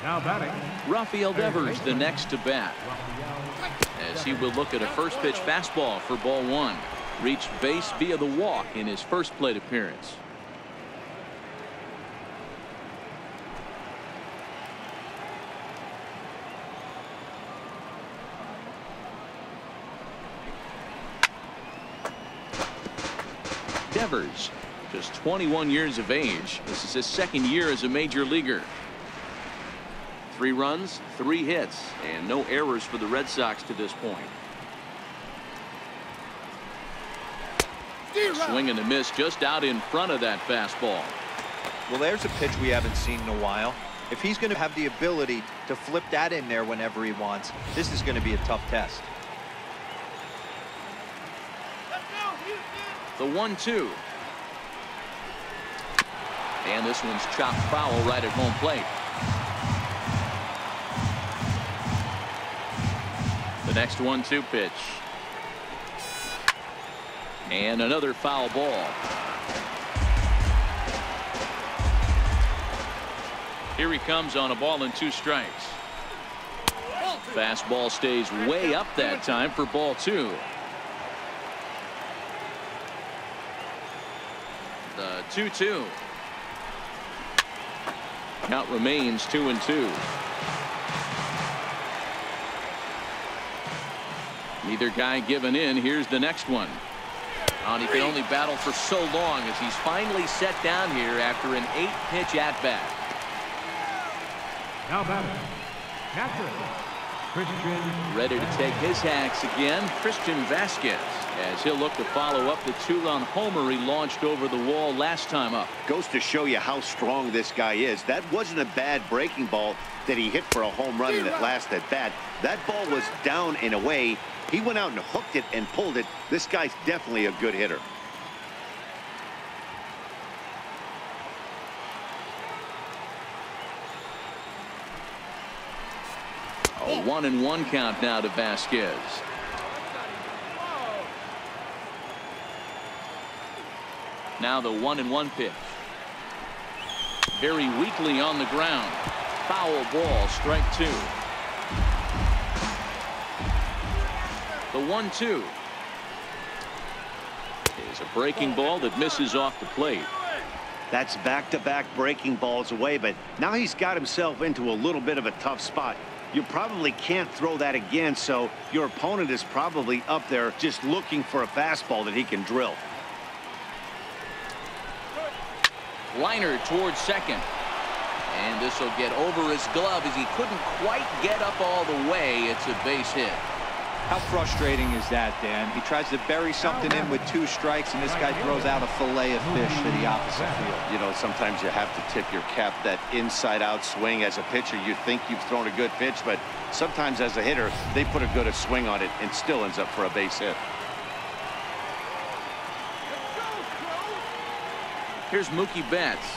S3: Now batting,
S1: Rafael Devers the next to bat, as he will look at a first pitch fastball for ball 1. Reached base via the walk in his first plate appearance. Devers, just 21 years of age. This is his 2nd year as a major leaguer. 3 runs, 3 hits, and no errors for the Red Sox to this point. Swing and a miss just out in front of that fastball.
S4: Well, there's a pitch we haven't seen in a while. If he's going to have the ability to flip that in there whenever he wants, this is going to be a tough test.
S1: The 1-2. And this one's chopped foul right at home plate. The next 1-2 pitch. And another foul ball. Here he comes on a ball and 2 strikes. Fastball stays way up that time for ball 2. The 2-2. Count remains 2-2. Neither guy giving in. Here's the next one. And he can only battle for so long as he's finally set down here after an 8-pitch at-bat.
S3: now batting, catcher, Christian.
S1: Ready to take his hacks again, Christian Vasquez, as he'll look to follow up the 2-run homer he launched over the wall last time up.
S2: Goes to show you how strong this guy is. That wasn't a bad breaking ball that he hit for a home run in that last at bat. That ball was down and away. He went out and hooked it and pulled it. This guy's definitely a good hitter.
S1: A 1-1 count now to Vasquez. Now the 1-1 pitch. Very weakly on the ground. Foul ball, strike 2. The 1-2 is a breaking ball that misses off the plate.
S2: That's back-to-back breaking balls away, but now he's got himself into a little bit of a tough spot. You probably can't throw that again, so your opponent is probably up there just looking for a fastball that he can drill.
S1: Liner towards second. And this will get over his glove as he couldn't quite get up all the way. It's a base hit.
S4: How frustrating is that, Dan? He tries to bury something in with 2 strikes, and this guy throws out a fillet of fish to the opposite field.
S2: You know, sometimes you have to tip your cap. That inside-out swing as a pitcher, you think you've thrown a good pitch, but sometimes as a hitter, they put a good swing on it and still ends up for a base hit.
S1: Here's Mookie Betts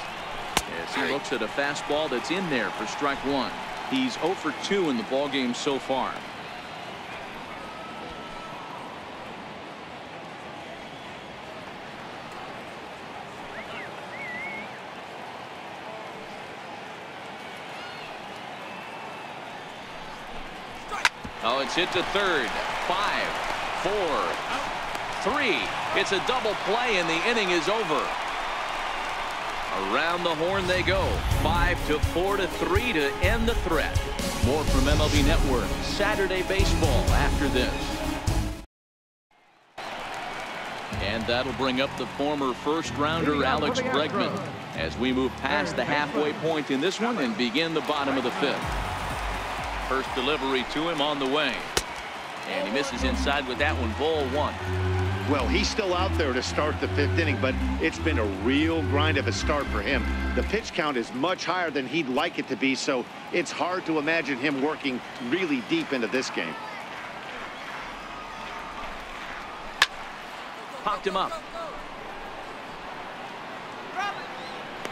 S1: as he looks at a fastball that's in there for strike 1. He's 0 for 2 in the ballgame so far. Oh, it's hit to third. 5, 4, 3. It's a double play, and the inning is over. Around the horn they go. 5-4 to 3 to end the threat. More from MLB Network Saturday Baseball after this. And that'll bring up the former first-rounder Alex Bregman as we move past the halfway point in this one and begin the bottom of the 5th. First delivery to him on the way. And he misses inside with that one. Ball 1.
S2: Well, he's still out there to start the 5th inning, but it's been a real grind of a start for him. The pitch count is much higher than he'd like it to be, so it's hard to imagine him working really deep into this game.
S1: Popped him up.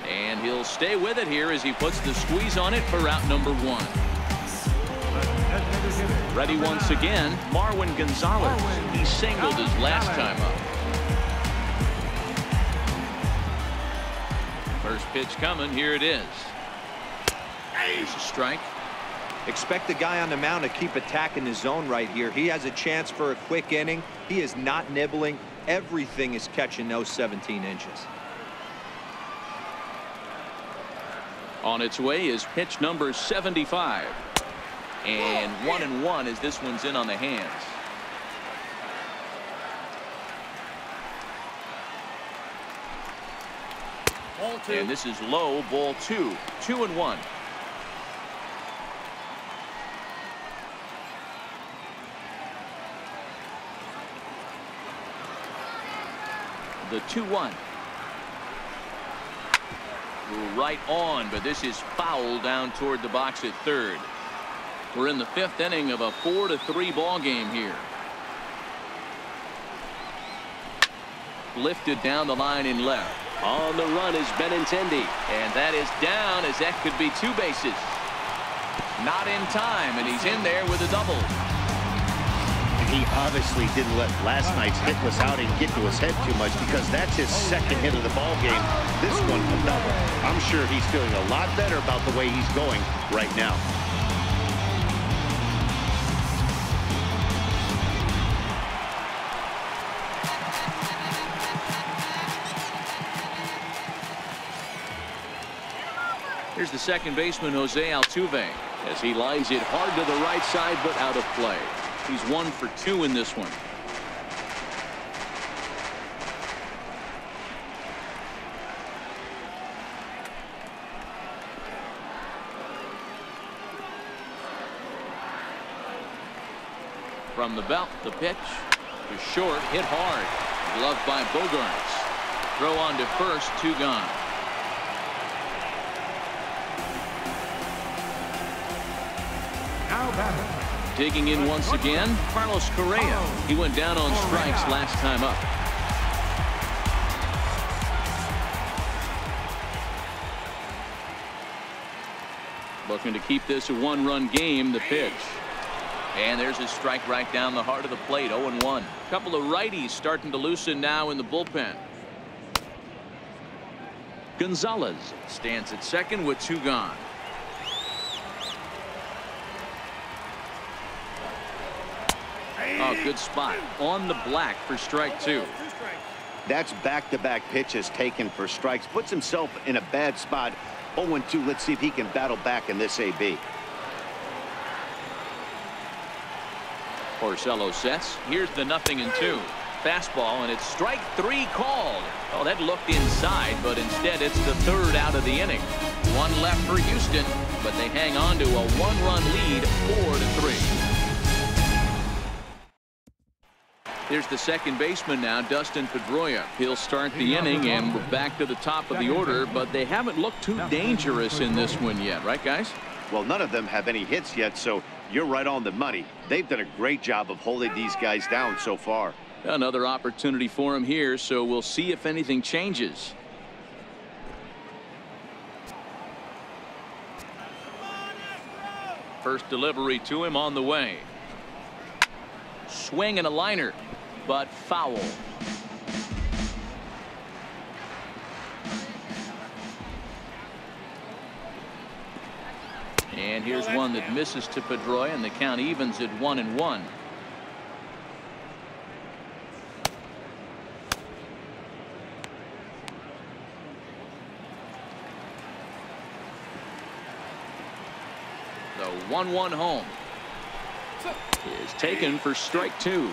S1: And he'll stay with it here as he puts the squeeze on it for out number 1. Ready once again, Marwin Gonzalez. He singled his last time up. First pitch coming. Here it is. Here's a strike.
S4: Expect the guy on the mound to keep attacking the zone right here. He has a chance for a quick inning. He is not nibbling. Everything is catching those 17 inches.
S1: On its way is pitch number 75. And 1-1 as this one's in on the hands. And this is low. Ball 2. 2-1. The 2-1. Right on, but this is foul down toward the box at third. We're in the 5th inning of a 4-3 ball game here. Lifted down the line in left. On the run is Benintendi, and that is down as that could be 2 bases. Not in time, and he's in there with a double.
S2: He obviously didn't let last night's hitless outing get to his head too much, because that's his 2nd hit of the ball game. This one a double. I'm sure he's feeling a lot better about the way he's going right now.
S1: Here's the second baseman, Jose Altuve, as he lines it hard to the right side, but out of play. He's 1 for 2 in this one. From the belt, the pitch is short, hit hard. Gloved by Bogarts. Throw on to first, 2 gone. Digging in once again, Carlos Correa. He went down on strikes last time up. Looking to keep this a 1-run game. The pitch. And there's a strike right down the heart of the plate. 0-1. Couple of righties starting to loosen now in the bullpen. Gonzalez stands at second with 2 gone. Oh, good spot on the black for strike 2.
S2: That's back-to-back pitches taken for strikes. Puts himself in a bad spot. 0-2. Let's see if he can battle back in this AB.
S1: Porcello sets. Here's the 0-2. fastball, and it's strike 3 called. Oh, that looked inside, but instead it's the 3rd out of the inning. 1 left for Houston, but they hang on to a 1-run lead, 4-3. Here's the second baseman now, Dustin Pedroia. He'll start the inning, and we're back to the top of the order, but they haven't looked too dangerous in this one yet, right, guys?
S2: Well, none of them have any hits yet, so you're right on the money. They've done a great job of holding these guys down so far.
S1: Another opportunity for him here, so we'll see if anything changes. First delivery to him on the way. Swing and a liner, but foul. And here's one that misses to Pedroia, and the count evens at 1-1. The 1-1 home is taken for strike 2.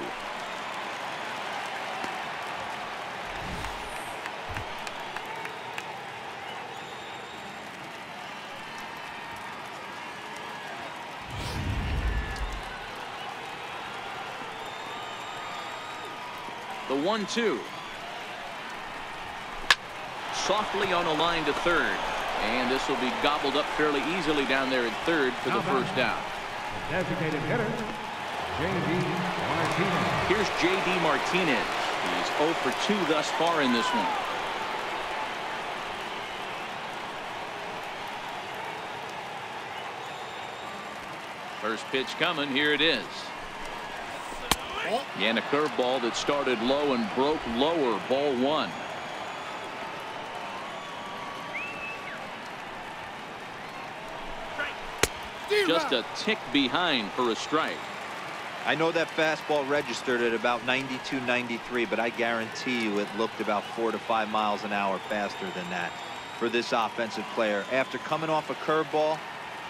S1: The 1-2. Softly on a line to third. And this will be gobbled up fairly easily down there at third for the first down.
S3: Designated hitter, J.D. Martinez.
S1: Here's J.D. Martinez. He's 0 for 2 thus far in this one. First pitch coming. Here it is. And a curveball that started low and broke lower. Ball 1. Just a tick behind for a strike.
S4: I know that fastball registered at about 92, 93, but I guarantee you it looked about 4 to 5 miles an hour faster than that for this offensive player. After coming off a curveball,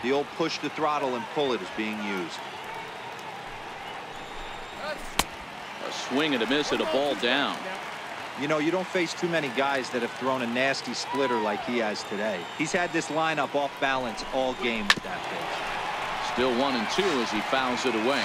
S4: the old push the throttle and pull it is being used.
S1: A swing and a miss at a ball down.
S4: You know, you don't face too many guys that have thrown a nasty splitter like he has today. He's had this lineup off balance all game with that pitch.
S1: Still 1-2 as he fouls it away.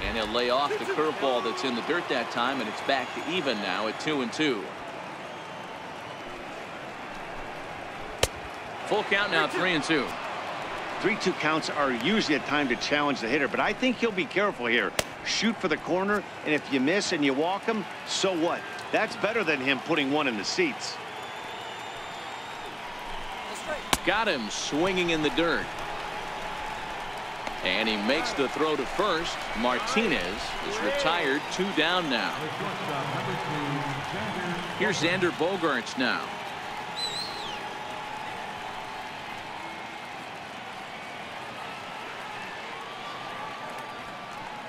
S1: And he'll lay off the curveball that's in the dirt that time, and it's back to even now at 2-2. Full count now, 3-2.
S2: 3-2 counts are usually a time to challenge the hitter, but I think he'll be careful here. Shoot for the corner, and if you miss and you walk him, so what? That's better than him putting one in the seats.
S1: Got him swinging in the dirt. And he makes the throw to first. Martinez is retired, 2 down now. Here's Xander Bogaerts now.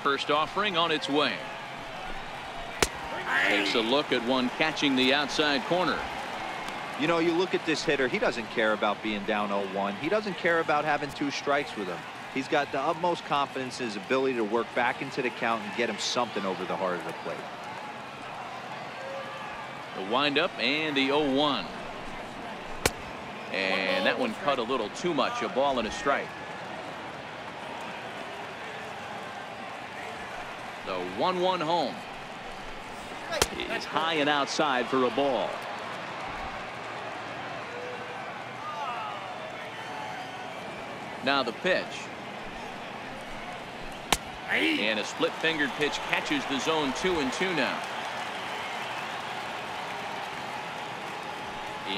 S1: First offering on its way. Takes a look at one catching the outside corner.
S4: You know, you look at this hitter, he doesn't care about being down 0-1. He doesn't care about having 2 strikes with him. He's got the utmost confidence in his ability to work back into the count and get him something over the heart of the plate.
S1: The windup and the 0-1. And that one cut a little too much. A ball and a strike. The 1-1 home. It's high and outside for a ball. Now the pitch. And a split-fingered pitch catches the zone 2-2 now.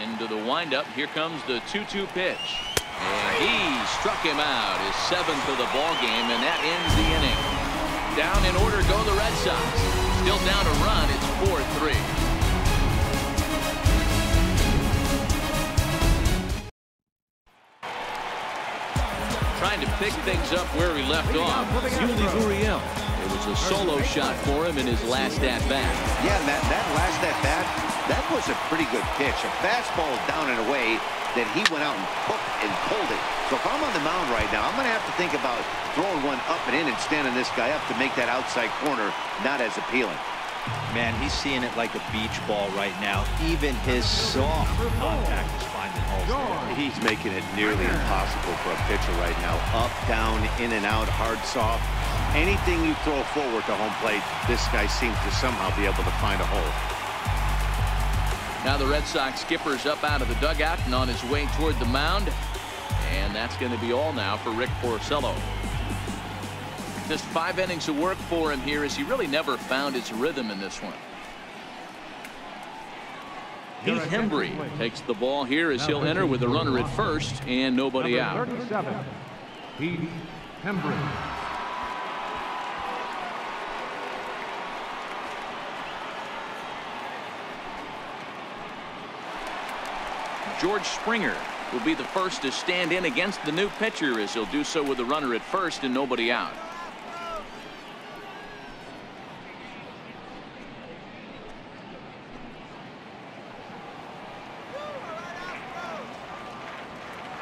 S1: Into the windup. Here comes the 2-2 pitch. And he struck him out, his 7th of the ball game, and that ends the inning. Down in order go the Red Sox. Still down a run. It's 4-3. Trying to pick things up where he left off. Yuli Gurriel. It was a solo shot for him in his last at-bat.
S2: Yeah, that last at-bat, That was a pretty good pitch. A fastball down and away that he went out and hooked and pulled it. So if I'm on the mound right now, I'm going to have to think about throwing one up and in and standing this guy up to make that outside corner not as appealing.
S4: Man, he's seeing it like a beach ball right now. Even his soft contact is finding holes.
S2: He's making it nearly impossible for a pitcher right now. Up, down, in and out, hard, soft. Anything you throw forward to home plate, this guy seems to somehow be able to find a hole.
S1: Now the Red Sox skipper's up out of the dugout and on his way toward the mound. And that's going to be all now for Rick Porcello. Just 5 innings of work for him here as he really never found his rhythm in this one. Heath Hembree takes the ball here as he'll enter with a runner at first and nobody out.
S3: 37, Heath Hembree.
S1: George Springer will be the first to stand in against the new pitcher as he'll do so with a runner at first and nobody out.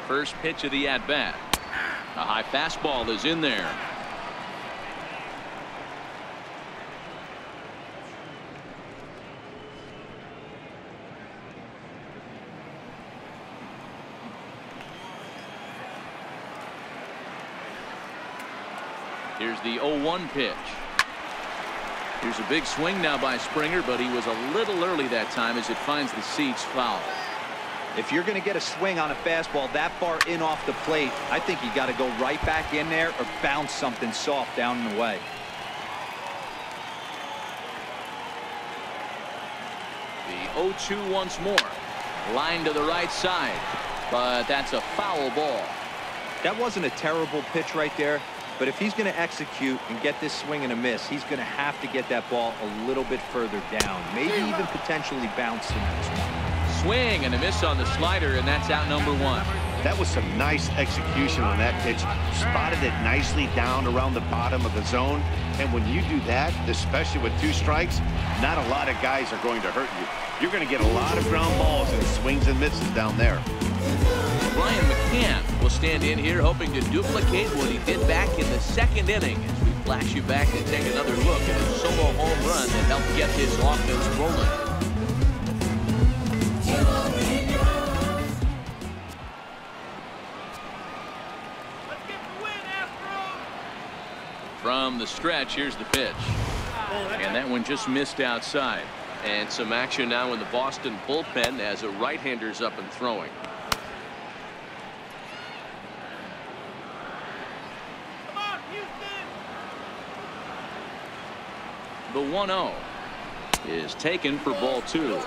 S1: First pitch of the at-bat. A high fastball is in there. Here's the 0-1 pitch. Here's a big swing now by Springer, but he was a little early that time as it finds the seats foul.
S4: If you're going to get a swing on a fastball that far in off the plate, I think you got to go right back in there or bounce something soft down and away.
S1: The 0-2 once more. Line to the right side, but that's a foul ball.
S4: That wasn't a terrible pitch right there, but if he's going to execute and get this swing and a miss, he's going to have to get that ball a little bit further down, maybe even potentially bounce the next one.
S1: Swing and a miss on the slider, and that's out number 1.
S2: That was some nice execution on that pitch. Spotted it nicely down around the bottom of the zone. And when you do that, especially with 2 strikes, not a lot of guys are going to hurt you. You're going to get a lot of ground balls and swings and misses down there.
S1: Brian McCann will stand in here hoping to duplicate what he did back in the 2nd inning as we flash you back and take another look at a solo home run that helped get his offense rolling. From the stretch, here's the pitch. And that one just missed outside. And some action now in the Boston bullpen as a right-hander's up and throwing.
S5: Come on, Houston!
S1: The 1-0 is taken for ball 2.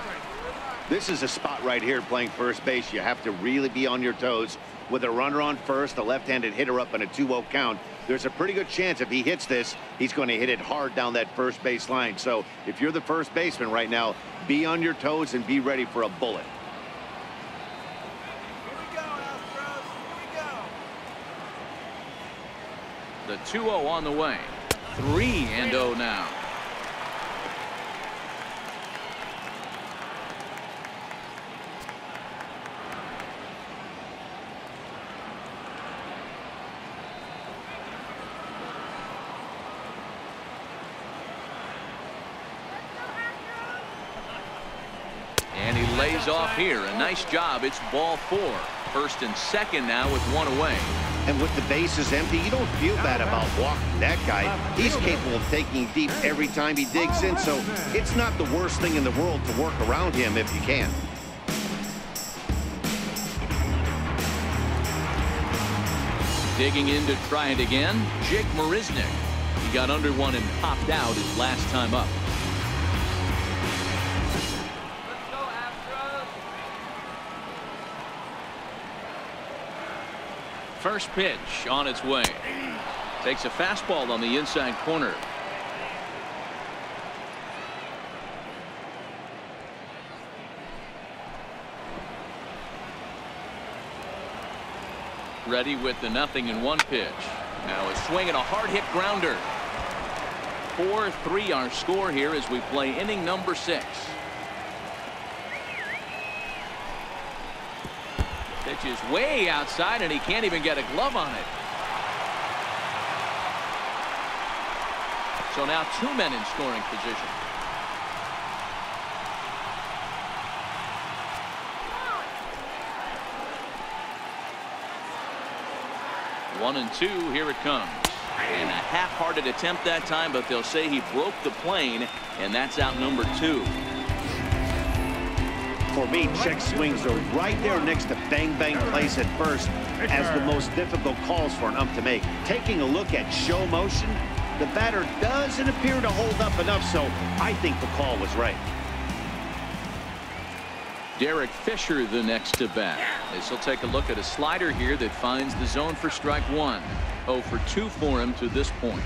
S2: This is a spot right here playing first base. You have to really be on your toes. With a runner on first, a left-handed hitter up in a 2-0 count, there's a pretty good chance if he hits this, he's going to hit it hard down that first base line. So if you're the first baseman right now, be on your toes and be ready for a bullet.
S5: Here we go, Astros. Here we go.
S1: The 2-0 on the way. 3-0 now. And he lays off here. A nice job. It's ball 4. First and second now with 1 away.
S2: And with the bases empty, you don't feel bad about walking that guy. He's capable of taking deep every time he digs in, so it's not the worst thing in the world to work around him if you can.
S1: Digging in to try it again, Jake Marisnick. He got under one and popped out his last time up.
S5: Let's go, Astros.
S1: First pitch on its way. Takes a fastball on the inside corner. Ready with the 0-1 pitch. Now a swing and a hard hit grounder. 4-3 our score here as we play inning number 6. Pitch is way outside, and he can't even get a glove on it. So now 2 men in scoring position. One and two, here it comes. And a half-hearted attempt that time, but they'll say he broke the plane, and that's out number 2.
S2: For me, check swings are right there next to bang-bang plays at first as the most difficult calls for an ump to make. Taking a look at show motion, the batter doesn't appear to hold up enough, so I think the call was right.
S1: Derek Fisher the next to bat. As he'll take a look at a slider here that finds the zone for strike 1. 0 for 2 for him to this point.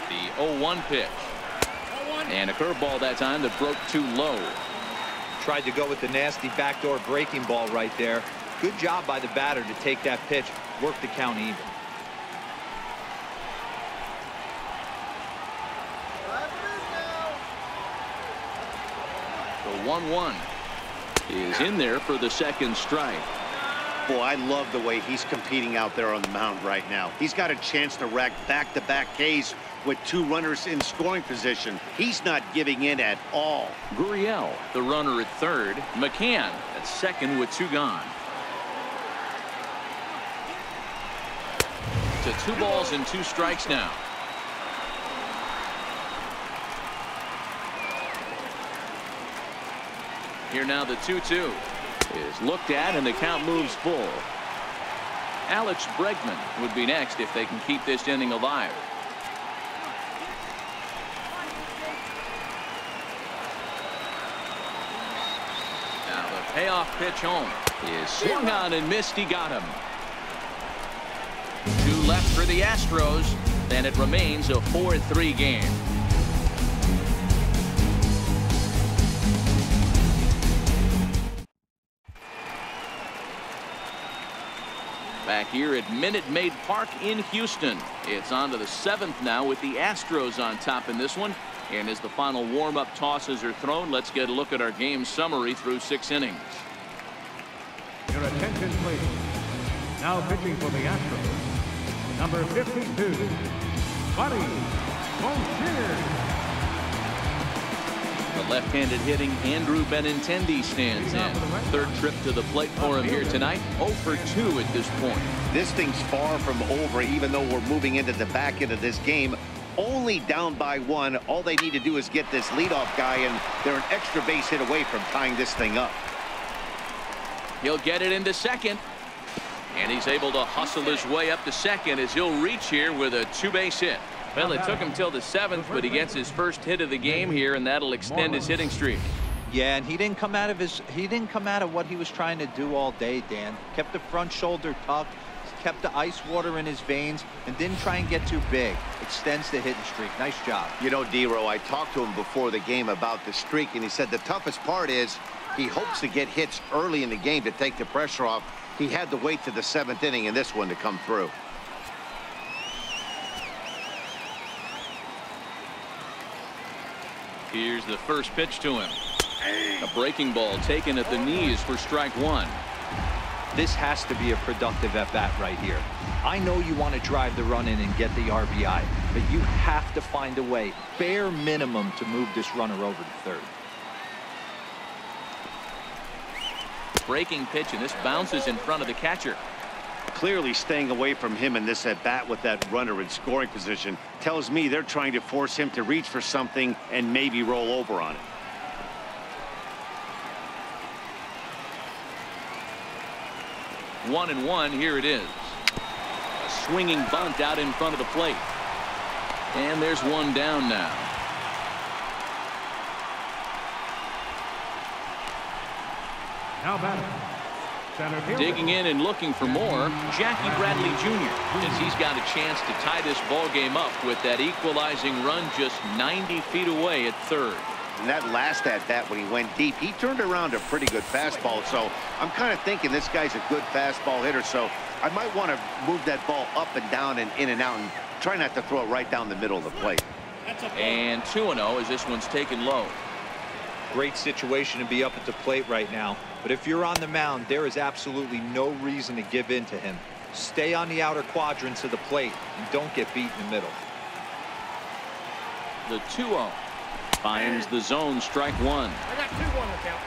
S1: The 0-1 pitch. And a curveball that time that broke too low.
S4: Tried to go with the nasty backdoor breaking ball right there. Good job by the batter to take that pitch, work the count even.
S1: The 1-1 is in there for the second strike.
S2: Boy, I love the way he's competing out there on the mound right now. He's got a chance to rack back-to-back Ks with 2 runners in scoring position. He's not giving in at all.
S1: Gurriel, the runner at third. McCann at second with 2 gone. To 2 balls and 2 strikes now. Here now the 2-2 is looked at, and the count moves full. Alex Bregman would be next if they can keep this inning alive. Now the payoff pitch home is swung on and missed. He got him. 2 left for the Astros, and it remains a 4-3 game. Back here at Minute Maid Park in Houston. It's on to the 7th now with the Astros on top in this one. And as the final warm-up tosses are thrown, let's get a look at our game summary through 6 innings.
S3: Your attention, please. Now pitching for the Astros, number 52, Buddy Boucher.
S1: The left-handed hitting Andrew Benintendi stands in. 3rd trip to the plate for him here tonight. 0 for 2 at this point.
S2: This thing's far from over, even though we're moving into the back end of this game. Only down by 1. All they need to do is get this leadoff guy, and they're an extra base hit away from tying this thing up.
S1: He'll get it into second. And he's able to hustle his way up to second as he'll reach here with a 2-base hit. Well, it took him till the 7th, but he gets his first hit of the game here, and that'll extend his hitting streak.
S4: Yeah, and he didn't come out of what he was trying to do all day, Dan. Kept the front shoulder tucked, kept the ice water in his veins, and didn't try and get too big. Extends the hitting streak. Nice job.
S2: You know, D-Row, I talked to him before the game about the streak, and he said the toughest part is he hopes to get hits early in the game to take the pressure off. He had to wait to the 7th inning in this one to come through.
S1: Here's the first pitch to him. A breaking ball taken at the knees for strike 1.
S4: This has to be a productive at-bat right here. I know you want to drive the run in and get the RBI, but you have to find a way, bare minimum, to move this runner over to third.
S1: Breaking pitch, and this bounces in front of the catcher.
S2: Clearly staying away from him in this at-bat with that runner in scoring position tells me they're trying to force him to reach for something and maybe roll over on it.
S1: One and one, here it is. A swinging bunt out in front of the plate. And there's one down now.
S3: Now batting, center fielder.
S1: Digging in and looking for more, Jackie Bradley Jr. as he's got a chance to tie this ball game up with that equalizing run just 90 feet away at third.
S2: in that last at-bat when he went deep, he turned around a pretty good fastball. So I'm kind of thinking this guy's a good fastball hitter. So I might want to move that ball up and down and in and out and try not to throw it right down the middle of the plate.
S1: And 2-0 as this one's taken low.
S4: Great situation to be up at the plate right now. But if you're on the mound, there is absolutely no reason to give in to him. Stay on the outer quadrants of the plate and don't get beat in the middle.
S1: The 2-0 finds the zone, strike one.
S5: I got 2-1 to count.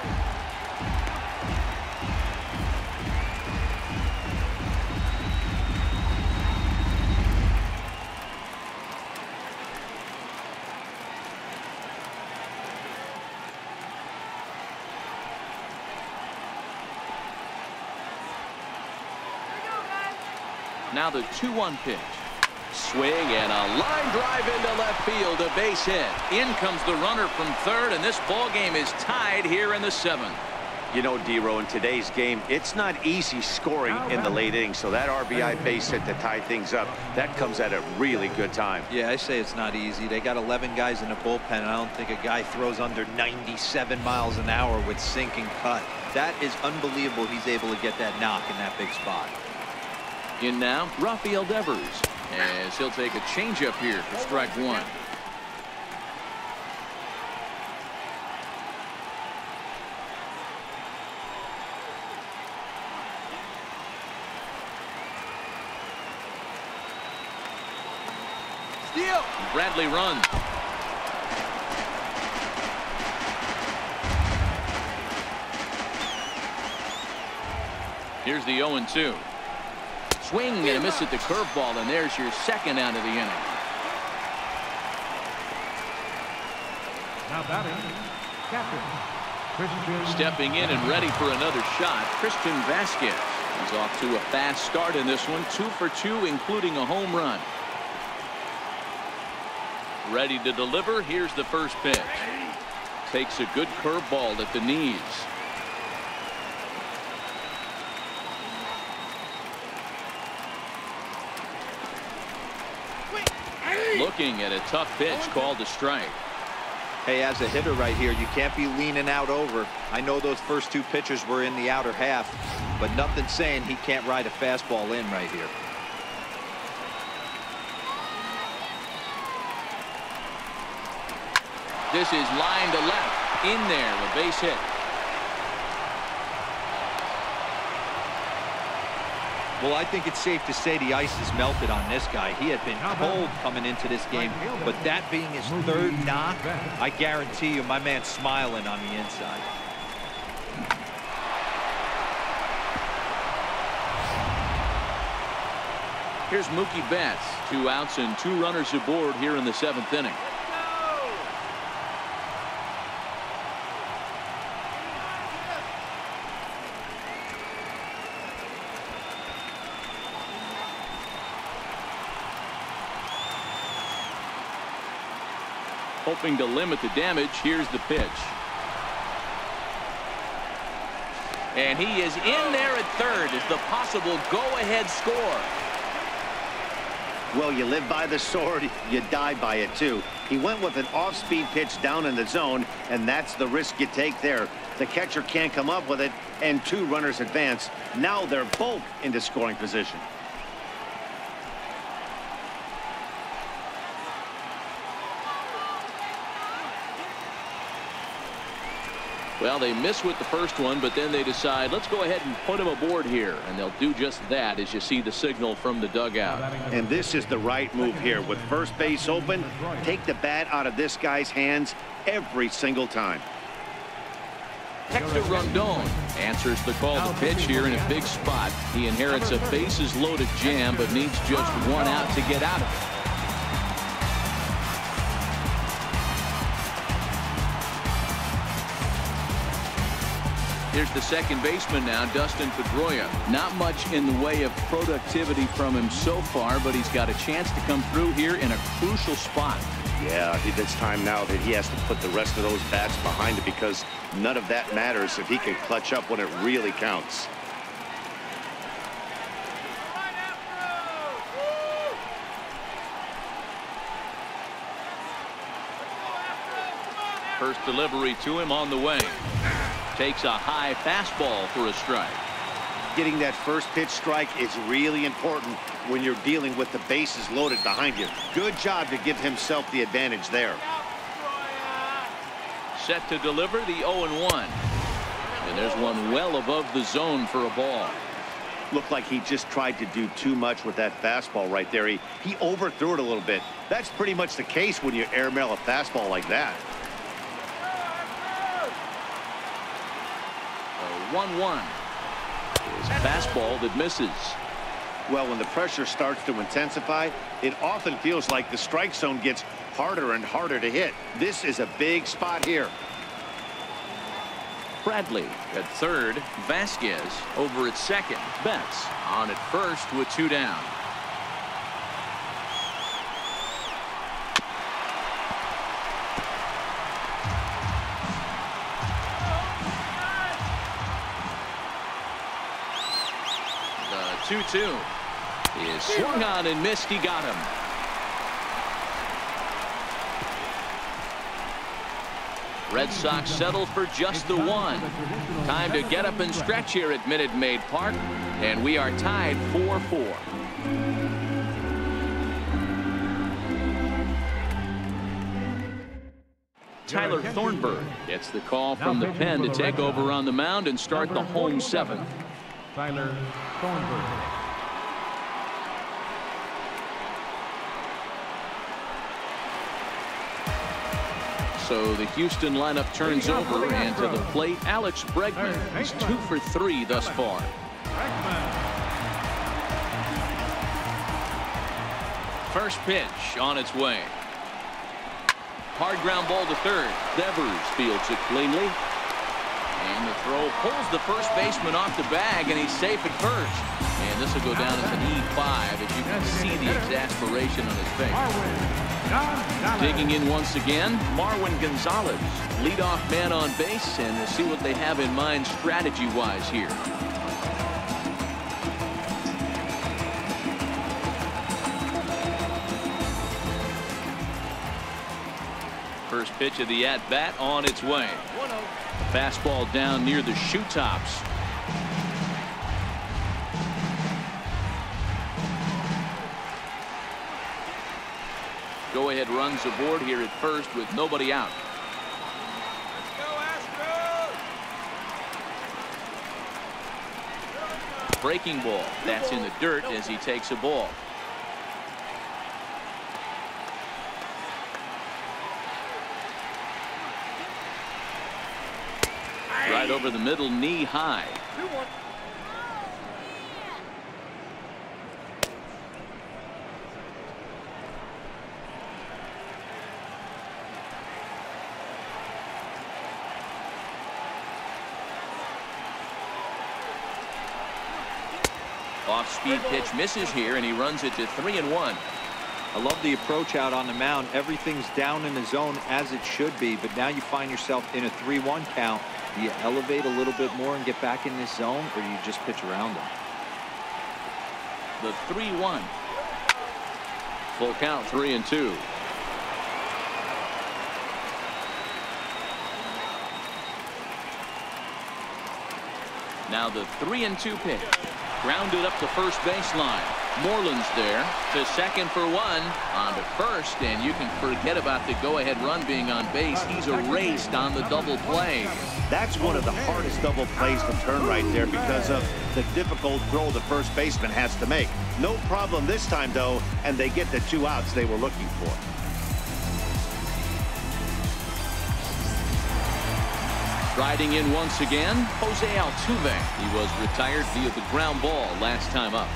S1: Now the 2-1 pitch. Swing and a line drive into left field, a base hit. In comes the runner from third, and this ball game is tied here in the 7th.
S2: You know, D-Row, in today's game, it's not easy scoring in the late innings. So that RBI base hit to tie things up, that comes at a really good time.
S4: Yeah, I say it's not easy. They got 11 guys in the bullpen, and I don't think a guy throws under 97 miles an hour with sink and cut. That is unbelievable he's able to get that knock in that big spot.
S1: In now, Rafael Devers, as he'll take a changeup here for strike one. Steal. Bradley runs. Here's the 0-2. Swing and a miss at the curveball, and there's your second out of the inning.
S3: Now batting, captain Christian.
S1: Stepping in and ready for another shot, Christian Vasquez. He's off to a fast start in this one, 2 for 2, including a home run. Ready to deliver. Here's the first pitch. Takes a good curveball at the knees. Looking at a tough pitch called a strike.
S4: Hey, as a hitter right here, you can't be leaning out over. I know those first 2 pitches were in the outer half, but nothing saying he can't ride a fastball in right here.
S1: This is line to left. In there, a base hit.
S4: Well, I think it's safe to say the ice is melted on this guy. He had been cold coming into this game, but that being his 3rd knock, I guarantee you my man's smiling on the inside.
S1: Here's Mookie Betts. 2 outs and 2 runners aboard here in the 7th inning. Hoping to limit the damage. Here's the pitch. And he is in there at third as the possible go-ahead score.
S2: Well, you live by the sword, you die by it too. He went with an off-speed pitch down in the zone, and that's the risk you take there. The catcher can't come up with it, and 2 runners advance. Now they're both into scoring position.
S1: Well, they miss with the first one, but then they decide, let's go ahead and put him aboard here. And they'll do just that as you see the signal from the dugout.
S2: And this is the right move here. With first base open, take the bat out of this guy's hands every single time.
S1: Hector Rondon answers the call to pitch here in a big spot. He inherits a bases-loaded jam, but needs just 1 out to get out of it. Here's the second baseman now, Dustin Pedroia. Not much in the way of productivity from him so far, but he's got a chance to come through here in a crucial spot.
S2: Yeah, it's time now that he has to put the rest of those bats behind it, because none of that matters if he can clutch up when it really counts.
S1: First delivery to him on the way. Takes a high fastball for a strike.
S2: Getting that first pitch strike is really important when you're dealing with the bases loaded behind you. Good job to give himself the advantage there.
S1: Set to deliver the 0-1. And there's one well above the zone for a ball.
S2: Looked like he just tried to do too much with that fastball right there. He overthrew it a little bit. That's pretty much the case when you airmail a fastball like that.
S1: 1-1. It's a fastball that misses.
S2: Well, when the pressure starts to intensify, it often feels like the strike zone gets harder and harder to hit. This is a big spot here.
S1: Bradley at third. Vasquez over at second. Betts on at first with 2 down. The 2-2 is swung on and missed. He got him. Red Sox settle for just the 1. Time to get up and stretch here at Minute Maid Park, and we are tied 4-4. Tyler Thornburg gets the call from the pen to take over on the mound and start the home 7th.
S3: Tyler Thornburg.
S1: So the Houston lineup turns over, and to the plate, Alex Bregman. He's 2 for 3 thus far. First pitch on its way. Hard ground ball to third. Devers fields it cleanly. And the throw pulls the first baseman off the bag, and he's safe at first. And this will go down as an E5, as you can see the exasperation on his face. Digging in once again, Marwin Gonzalez, leadoff man on base, and we'll see what they have in mind strategy-wise here. First pitch of the at-bat on its way. Fastball down near the shoe tops. Go-ahead runs aboard here at first with nobody out.
S5: Let's go, Astros!
S1: Breaking ball. That's in the dirt as he takes a ball. Right over the middle, knee high.
S5: 2-1.
S1: Off-speed pitch misses here, and he runs it to 3-1.
S4: I love the approach out on the mound. Everything's down in the zone as it should be, but now you find yourself in a 3-1 count. Do you elevate a little bit more and get back in this zone, or do you just pitch around them?
S1: The 3-1. Full count, 3-2. Now the 3-2 pitch. Grounded up the first baseline. Moreland's there to second for 1. On to first, and you can forget about the go-ahead run being on base. He's erased on the double play.
S2: That's one of the hardest double plays to turn right there because of the difficult throw the first baseman has to make. No problem this time, though, and they get the 2 outs they were looking for.
S1: Riding in once again, Jose Altuve. He was retired via the ground ball last time up.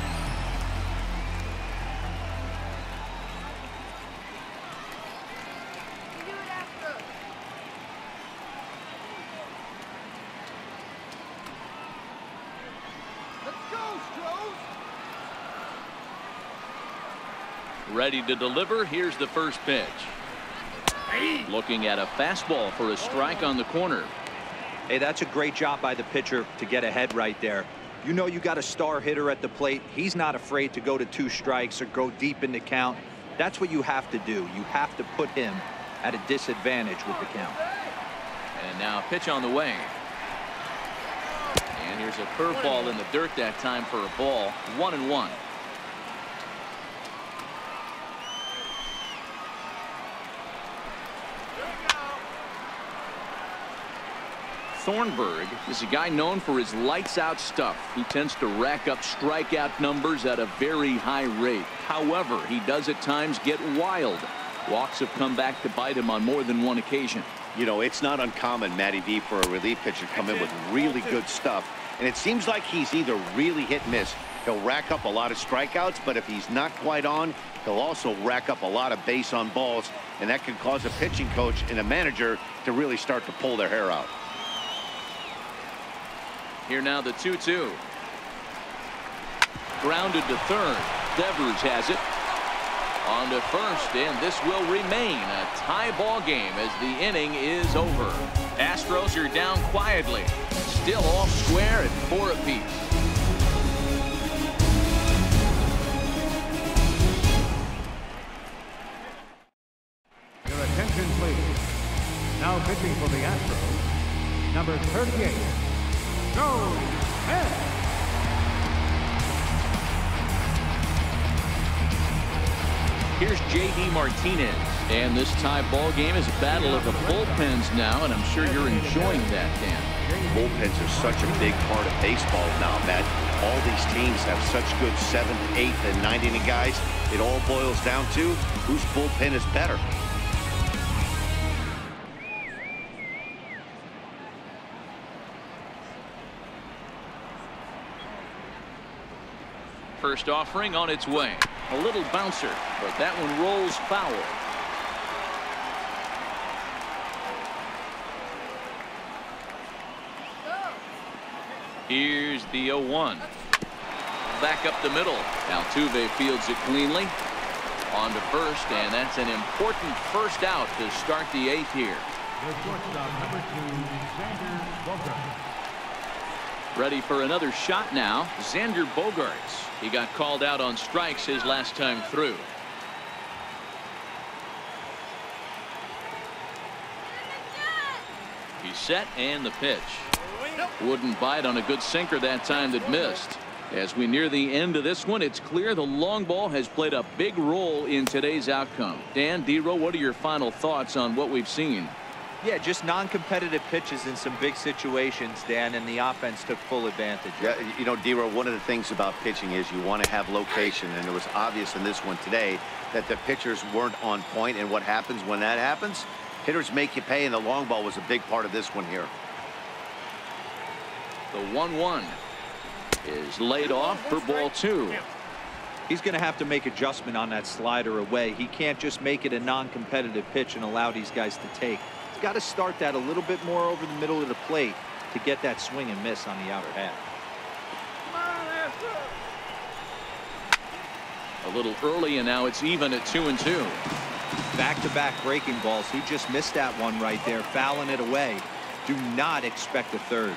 S5: Let's go, Astros!
S1: Ready to deliver. Here's the first pitch. Looking at a fastball for a strike on the corner.
S4: Hey, that's a great job by the pitcher to get ahead right there. You know you got a star hitter at the plate. He's not afraid to go to 2 strikes or go deep in the count. That's what you have to do. You have to put him at a disadvantage with the count.
S1: And now pitch on the way. And here's a curveball in the dirt that time for a ball. 1-1. Thornburg is a guy known for his lights-out stuff. He tends to rack up strikeout numbers at a very high rate. However, he does at times get wild. Walks have come back to bite him on more than one occasion.
S2: You know, it's not uncommon, Matty V, for a relief pitcher to come in with really good stuff. And it seems like he's either really hit and miss. He'll rack up a lot of strikeouts, but if he's not quite on, he'll also rack up a lot of base on balls. And that can cause a pitching coach and a manager to really start to pull their hair out.
S1: Here now the 2-2. Grounded to third. Devers has it. On to first, and this will remain a tie ball game as the inning is over. Astros are down quietly. Still all square at 4 apiece.
S3: Your attention, please. Now pitching for the Astros, number 38. Go ahead.
S1: Here's J.D. Martinez, and this tie ball game is a battle of the bullpens now, and I'm sure you're enjoying that, Dan.
S2: Bullpens are such a big part of baseball now, Matt. All these teams have such good 7th, 8th, and 9th inning guys. It all boils down to whose bullpen is better.
S1: First offering on its way. A little bouncer, but that one rolls foul. Here's the 0-1. Back up the middle. Altuve fields it cleanly. On to first, and that's an important first out to start the 8th here.
S3: The shortstop, number 2, Xander Bogaerts.
S1: Ready for another shot now. Xander Bogaerts. He got called out on strikes his last time through. He's set, and the pitch. Wouldn't bite on a good sinker that time that missed. As we near the end of this one, it's clear the long ball has played a big role in today's outcome. Dan, D-Row, what are your final thoughts on what we've seen?
S4: Yeah, just non-competitive pitches in some big situations, Dan, and the offense took full advantage.
S2: Yeah, you know, D-Row, one of the things about pitching is you want to have location, and it was obvious in this one today that the pitchers weren't on point, and what happens when that happens? Hitters make you pay, and the long ball was a big part of this one here.
S1: The 1-1 is laid off for ball 2.
S4: He's going to have to make adjustment on that slider away. He can't just make it a non-competitive pitch and allow these guys to take. He's got to start that a little bit more over the middle of the plate to get that swing and miss on the outer half.
S1: A little early, and now it's even at 2-2.
S4: Back-to-back breaking balls. He just missed that one right there, fouling it away. Do not expect a third.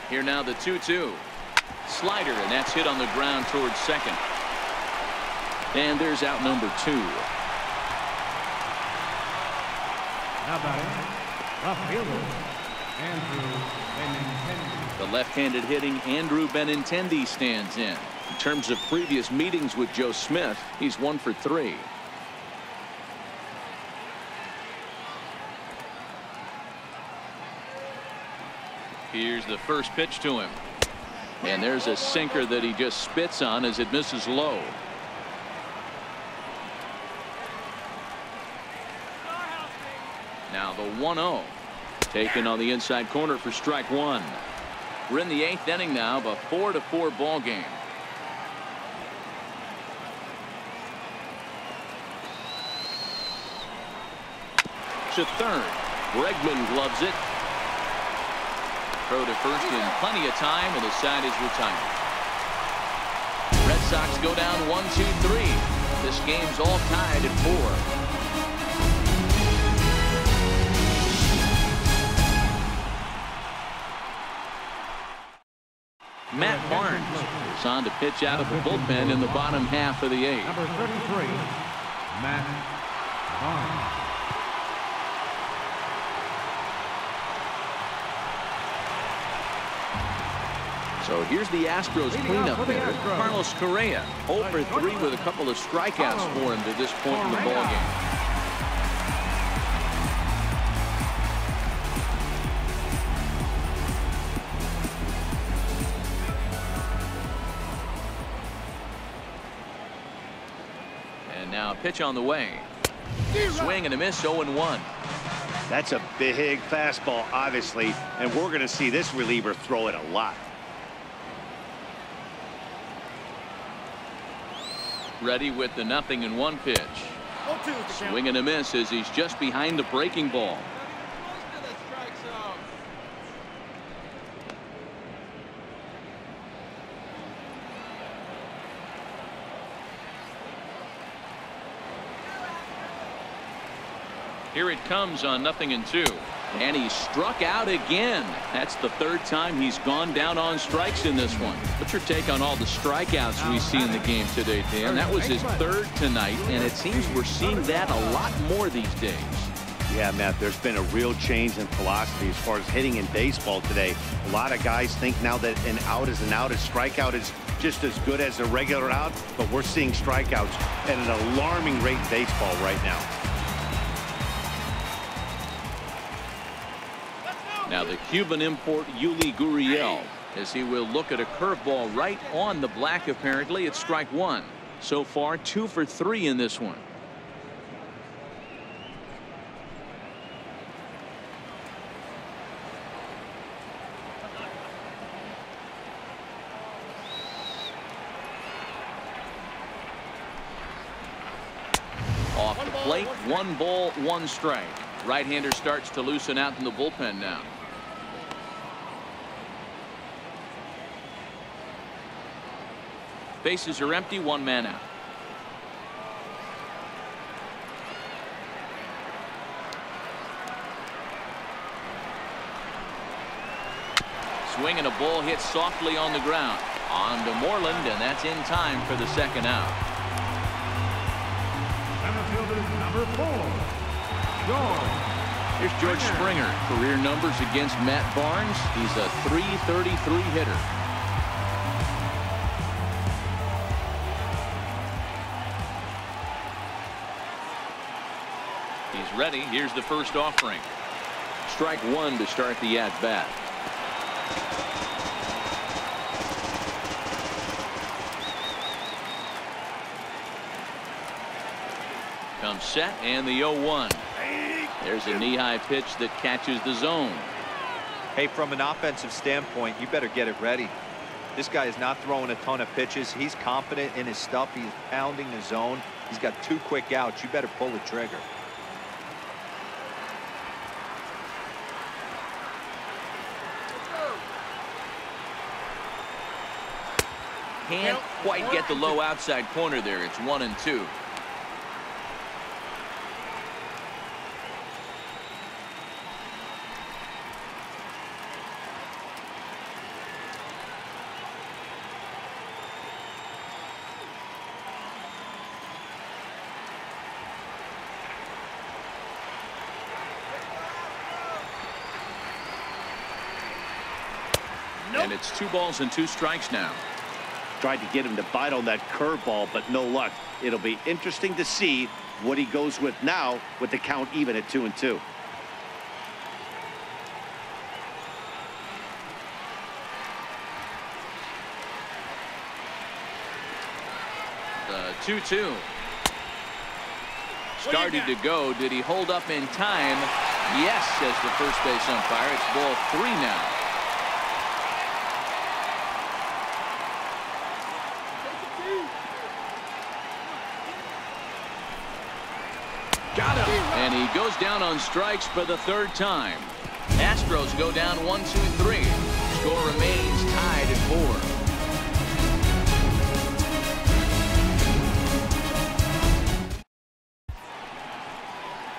S1: Here now the 2-2. Slider, and that's hit on the ground towards second. And there's out number 2.
S3: Now batting, left fielder, Andrew Benintendi.
S1: The left-handed hitting Andrew Benintendi stands in. In terms of previous meetings with Joe Smith, he's 1 for 3. Here's the first pitch to him. And there's a sinker that he just spits on as it misses low. Now the 1-0. Taken on the inside corner for strike 1. We're in the 8th inning now of a 4-4 ball game. To third. Bregman gloves it. Throw to first in plenty of time, and the side is retired. Red Sox go down 1-2-3. This game's all tied at 4. Matt Barnes is on to pitch out of the bullpen in the bottom half of the 8th.
S3: Number 33, Matt Barnes.
S1: So here's the Astros cleanup hitter, Carlos Correa. 0 for 3 with a couple of strikeouts for him to this point in the ballgame. And now pitch on the way. Swing and a miss, 0-1.
S2: That's a big fastball, obviously, and we're going to see this reliever throw it a lot.
S1: Ready with the 0-1 pitch. Swing and a miss as he's just behind the breaking ball. Here it comes on 0-2. And he struck out again. That's the third time he's gone down on strikes in this one. What's your take on all the strikeouts we see in the game today, Dan? That was his third tonight, and it seems we're seeing that a lot more these days.
S2: Yeah, Matt, there's been a real change in philosophy as far as hitting in baseball today. A lot of guys think now that an out is an out, a strikeout is just as good as a regular out, but we're seeing strikeouts at an alarming rate in baseball right now.
S1: Now the Cuban import Yuli Gurriel, as he will look at a curveball right on the black. Apparently it's strike one. So far 2 for 3 in this one. Off the plate, 1 ball, 1 strike. Right-hander starts to loosen out in the bullpen now. Bases are empty, 1 man out. Swing and a ball hit softly on the ground. On to Moreland, and that's in time for the 2nd out.
S3: Center fielder number 4, George.
S1: Here's George Springer. Career numbers against Matt Barnes. He's a .333 hitter. He's ready. Here's the first offering. Strike 1 to start the at-bat. Comes set, and the 0-1. There's a knee-high pitch that catches the zone.
S4: Hey, from an offensive standpoint, you better get it ready. This guy is not throwing a ton of pitches. He's confident in his stuff. He's pounding the zone. He's got 2 quick outs. You better pull the trigger.
S1: Can't quite get the low outside corner there. It's 1-2. And it's 2 balls and 2 strikes now.
S2: Tried to get him to bite on that curveball, but no luck. It'll be interesting to see what he goes with now with the count even at 2-2.
S1: The 2-2. Started to go. Did he hold up in time? Yes, says the first base umpire. It's ball 3 now. Got him. And he goes down on strikes for the 3rd time. Astros go down 1-2-3. Score remains tied at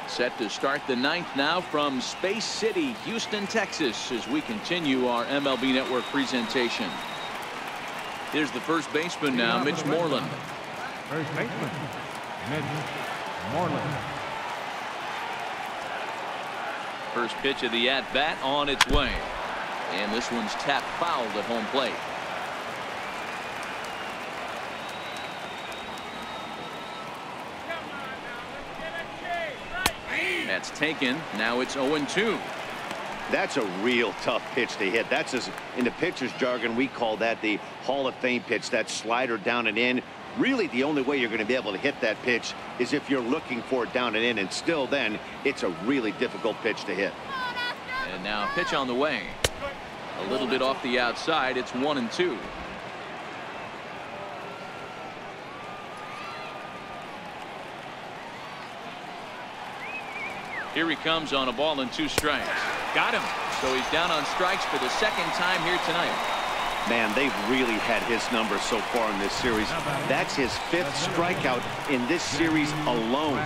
S1: 4. Set to start the 9th now from Space City, Houston, Texas, as we continue our MLB Network presentation. Here's the first baseman now, Mitch Moreland.
S3: First baseman, Mitch Moreland.
S1: First pitch of the at-bat on its way. And this one's tapped foul at home plate. That's taken. Now it's 0-2.
S2: That's a real tough pitch to hit. That's, as in the pitcher's jargon, we call that the Hall of Fame pitch. That slider down and in. Really, the only way you're going to be able to hit that pitch is if you're looking for it down and in, and still then, it's a really difficult pitch to hit.
S1: And now pitch on the way. A little bit off the outside. It's 1-2. Here he comes on a ball and 2 strikes. Got him. So he's down on strikes for the second time here tonight.
S2: Man, they've really had his number so far in this series. That's his 5th strikeout in this series alone.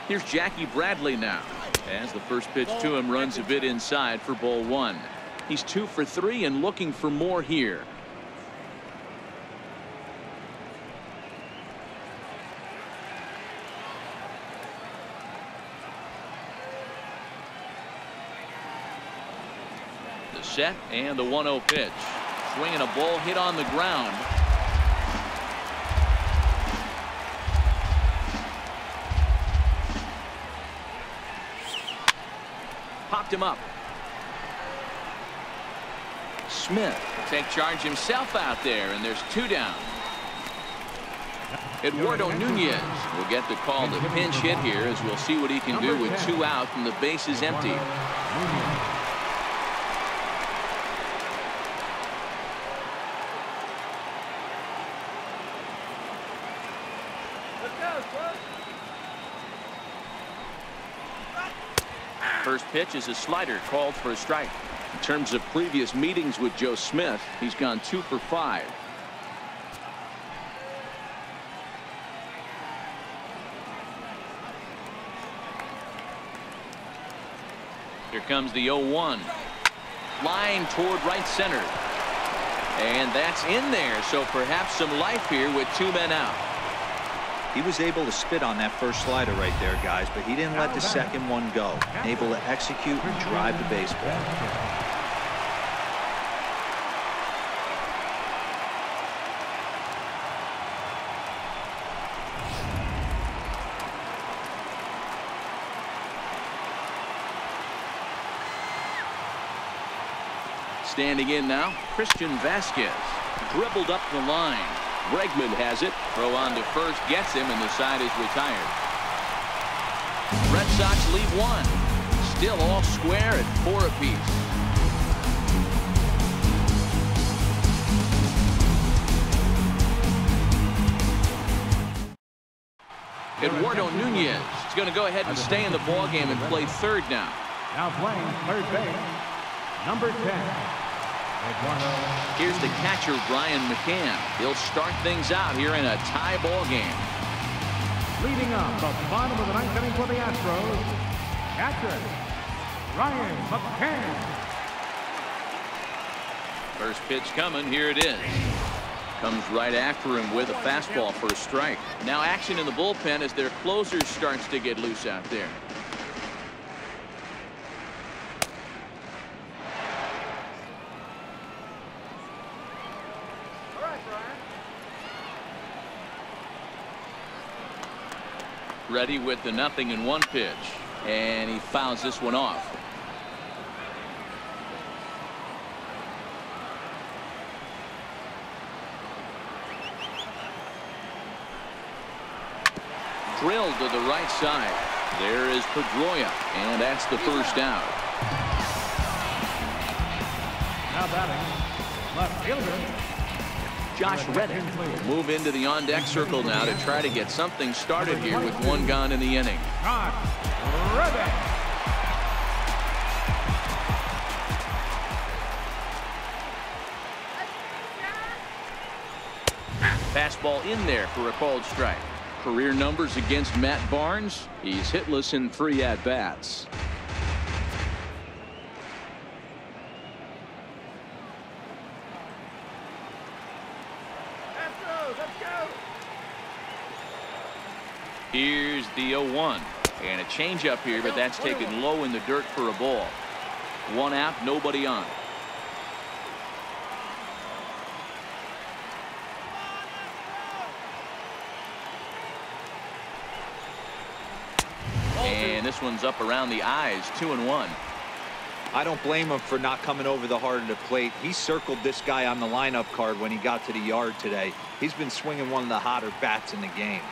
S1: Here's Jackie Bradley now. As the first pitch to him runs a bit inside for ball 1. He's 2 for 3 and looking for more here. The set and the 1-0 pitch. Swinging a ball hit on the ground. Popped him up. Smith will take charge himself out there, and there's 2 down. Eduardo Nunez will get the call to pinch hit here, as we'll see what he can do with 2 out and the base is empty. First pitch is a slider called for a strike. In terms of previous meetings with Joe Smith, he's gone 2 for 5. Here comes the 0-1. Line toward right center. And that's in there, so perhaps some life here with 2 men out.
S4: He was able to spit on that first slider right there, guys, but he didn't let the second one go. Able to execute and drive the baseball.
S1: Standing in now, Christian Vasquez. Dribbled up the line. Bregman has it. Throw on to first, gets him, and the side is retired. Red Sox lead 1. Still all square at 4 apiece. Eduardo Nunez is going to go ahead and stay in the ballgame and play third now.
S3: Now playing third base, number 10.
S1: Here's the catcher, Brian McCann. He'll start things out here in a tie ball game.
S3: Leading up the bottom of the 9th inning for the Astros, catcher, Brian McCann.
S1: First pitch coming. Here it is. Comes right after him with a fastball for a strike. Now action in the bullpen as their closer starts to get loose out there. Ready with the 0-1 pitch, and he fouls this one off. Drilled to the right side. There is Pedroia, and that's the first out.
S3: Now batting, left fielder
S1: Josh Reddick will move into the on-deck circle now to try to get something started here with 1 gone in the inning.
S3: Josh Reddick.
S1: Fastball in there for a called strike. Career numbers against Matt Barnes. He's hitless in 3 at-bats. Here's the 0-1, and a changeup here, but that's taken low in the dirt for a ball. One out, nobody on. And this one's up around the eyes, 2-1.
S4: I don't blame him for not coming over the heart of the plate. He circled this guy on the lineup card when he got to the yard today. He's been swinging one of the hotter bats in the game.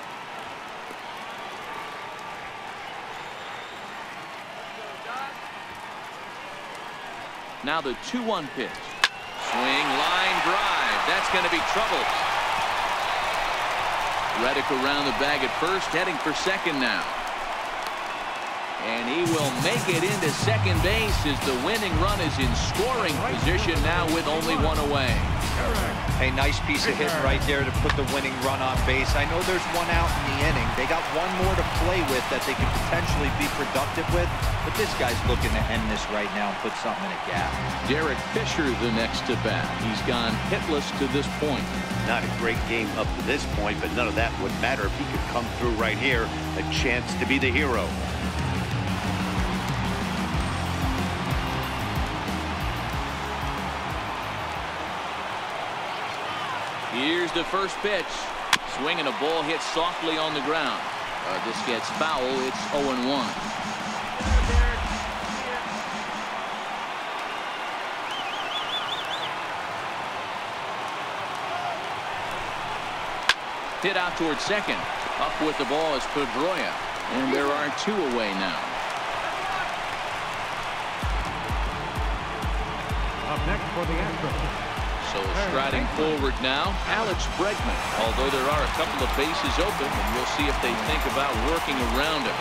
S1: Now the 2-1 pitch. Swing, line drive. That's going to be trouble. Reddick around the bag at first, heading for second now. And he will make it into second base as the winning run is in scoring position now with only one away.
S4: A nice piece of hitting right there to put the winning run on base. I know there's one out in the inning. They got one more to play with that they could potentially be productive with. But this guy's looking to end this right now and put something in a gap.
S1: Derek Fisher the next to bat. He's gone hitless to this point.
S2: Not a great game up to this point, but none of that would matter if he could come through right here. A chance to be the hero.
S1: Here's the first pitch. Swinging a ball hit softly on the ground. This gets foul. It's 0-1. Hit out towards second. Up with the ball is Pedroia. And there are two away now.
S3: Up next for the Astros.
S1: So striding forward now, Alex Bregman. Although there are a couple of bases open, and we'll see if they think about working around him.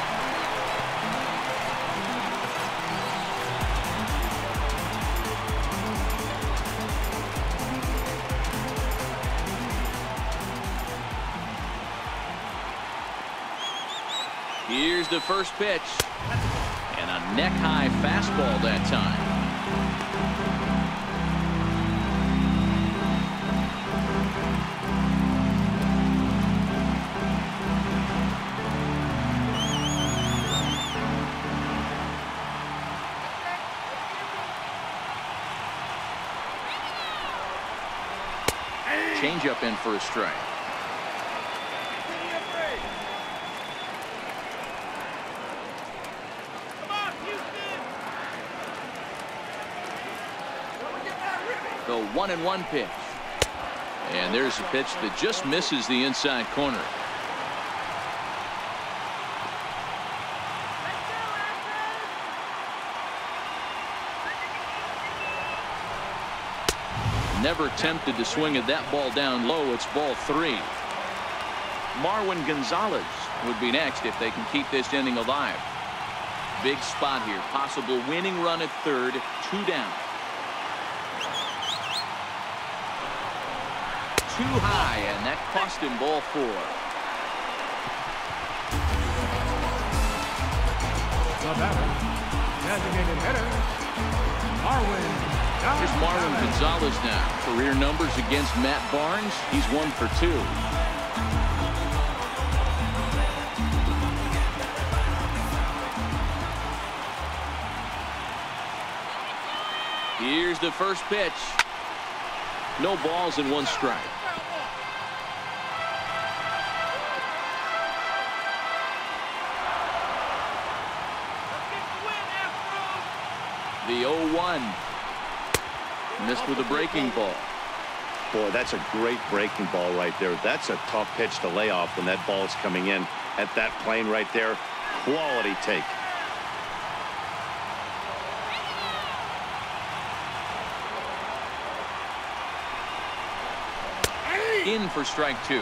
S1: Here's the first pitch. And a neck-high fastball that time. Changeup in for a strike. The 1-1 pitch. And there's a pitch that just misses the inside corner. Never tempted to swing at that ball down low. It's ball 3. Marwin Gonzalez would be next if they can keep this inning alive. Big spot here. Possible winning run at third. 2 down. Too high, and that cost him ball 4.
S3: The batter, designated hitter, Marwin.
S1: Here's Marwin Gonzalez now. Career numbers against Matt Barnes. He's 1 for 2. Here's the first pitch. No balls and 1 strike. The 0-1. Missed with a breaking ball.
S2: Boy, that's a great breaking ball right there. That's a tough pitch to lay off when that ball is coming in at that plane right there. Quality take.
S1: In for strike 2.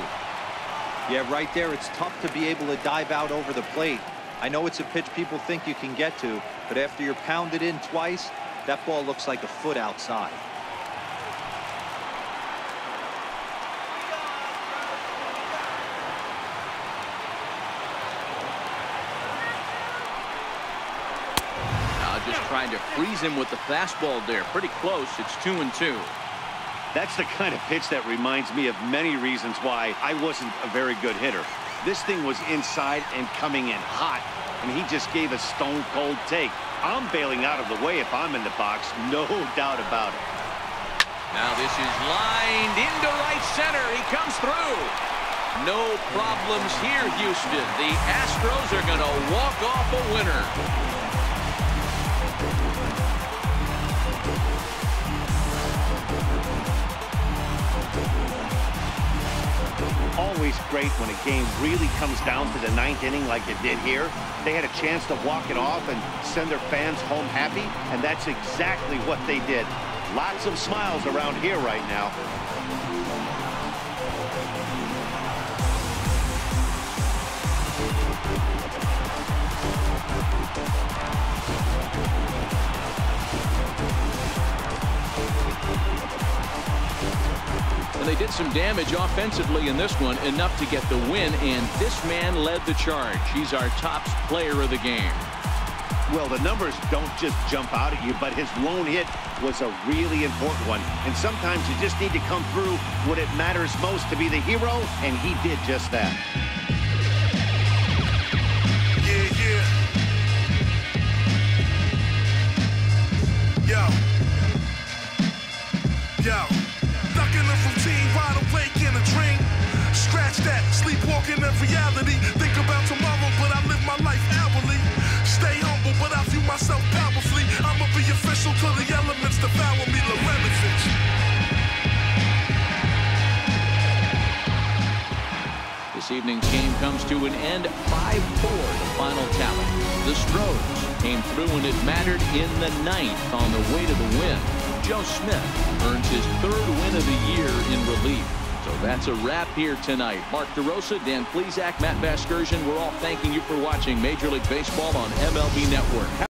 S4: Yeah, right there, it's tough to be able to dive out over the plate. I know it's a pitch people think you can get to, but after you're pounded in twice, that ball looks like a foot outside.
S1: Now just trying to freeze him with the fastball there. Pretty close. It's 2-2.
S2: That's the kind of pitch that reminds me of many reasons why I wasn't a very good hitter. This thing was inside and coming in hot, and he just gave a stone-cold take. I'm bailing out of the way if I'm in the box, no doubt about it.
S1: Now this is lined into right center. He comes through. No problems here, Houston. The Astros are going to walk off a winner.
S2: Always great when a game really comes down to the 9th inning like it did here. They had a chance to walk it off and send their fans home happy, and that's exactly what they did. Lots of smiles around here right now.
S1: And they did some damage offensively in this one, enough to get the win, and this man led the charge. He's our top player of the game.
S2: Well, the numbers don't just jump out at you, but his lone hit was a really important one. And sometimes you just need to come through when it matters most to be the hero, and he did just that.
S6: Yo, stuck in a routine, wide awake in a dream. Scratch that, sleepwalking in reality. Think about tomorrow, but I live my life hourly. Stay humble, but I view myself powerfully. I'ma be official till the elements devour me. Lorenovich.
S1: This evening's game comes to an end, 5-4, the final tally. The Stros came through when it mattered in the 9th on the way to the win. Joe Smith earns his 3rd win of the year in relief. So that's a wrap here tonight. Mark DeRosa, Dan Plesac, Matt Vasgersian, we're all thanking you for watching Major League Baseball on MLB Network.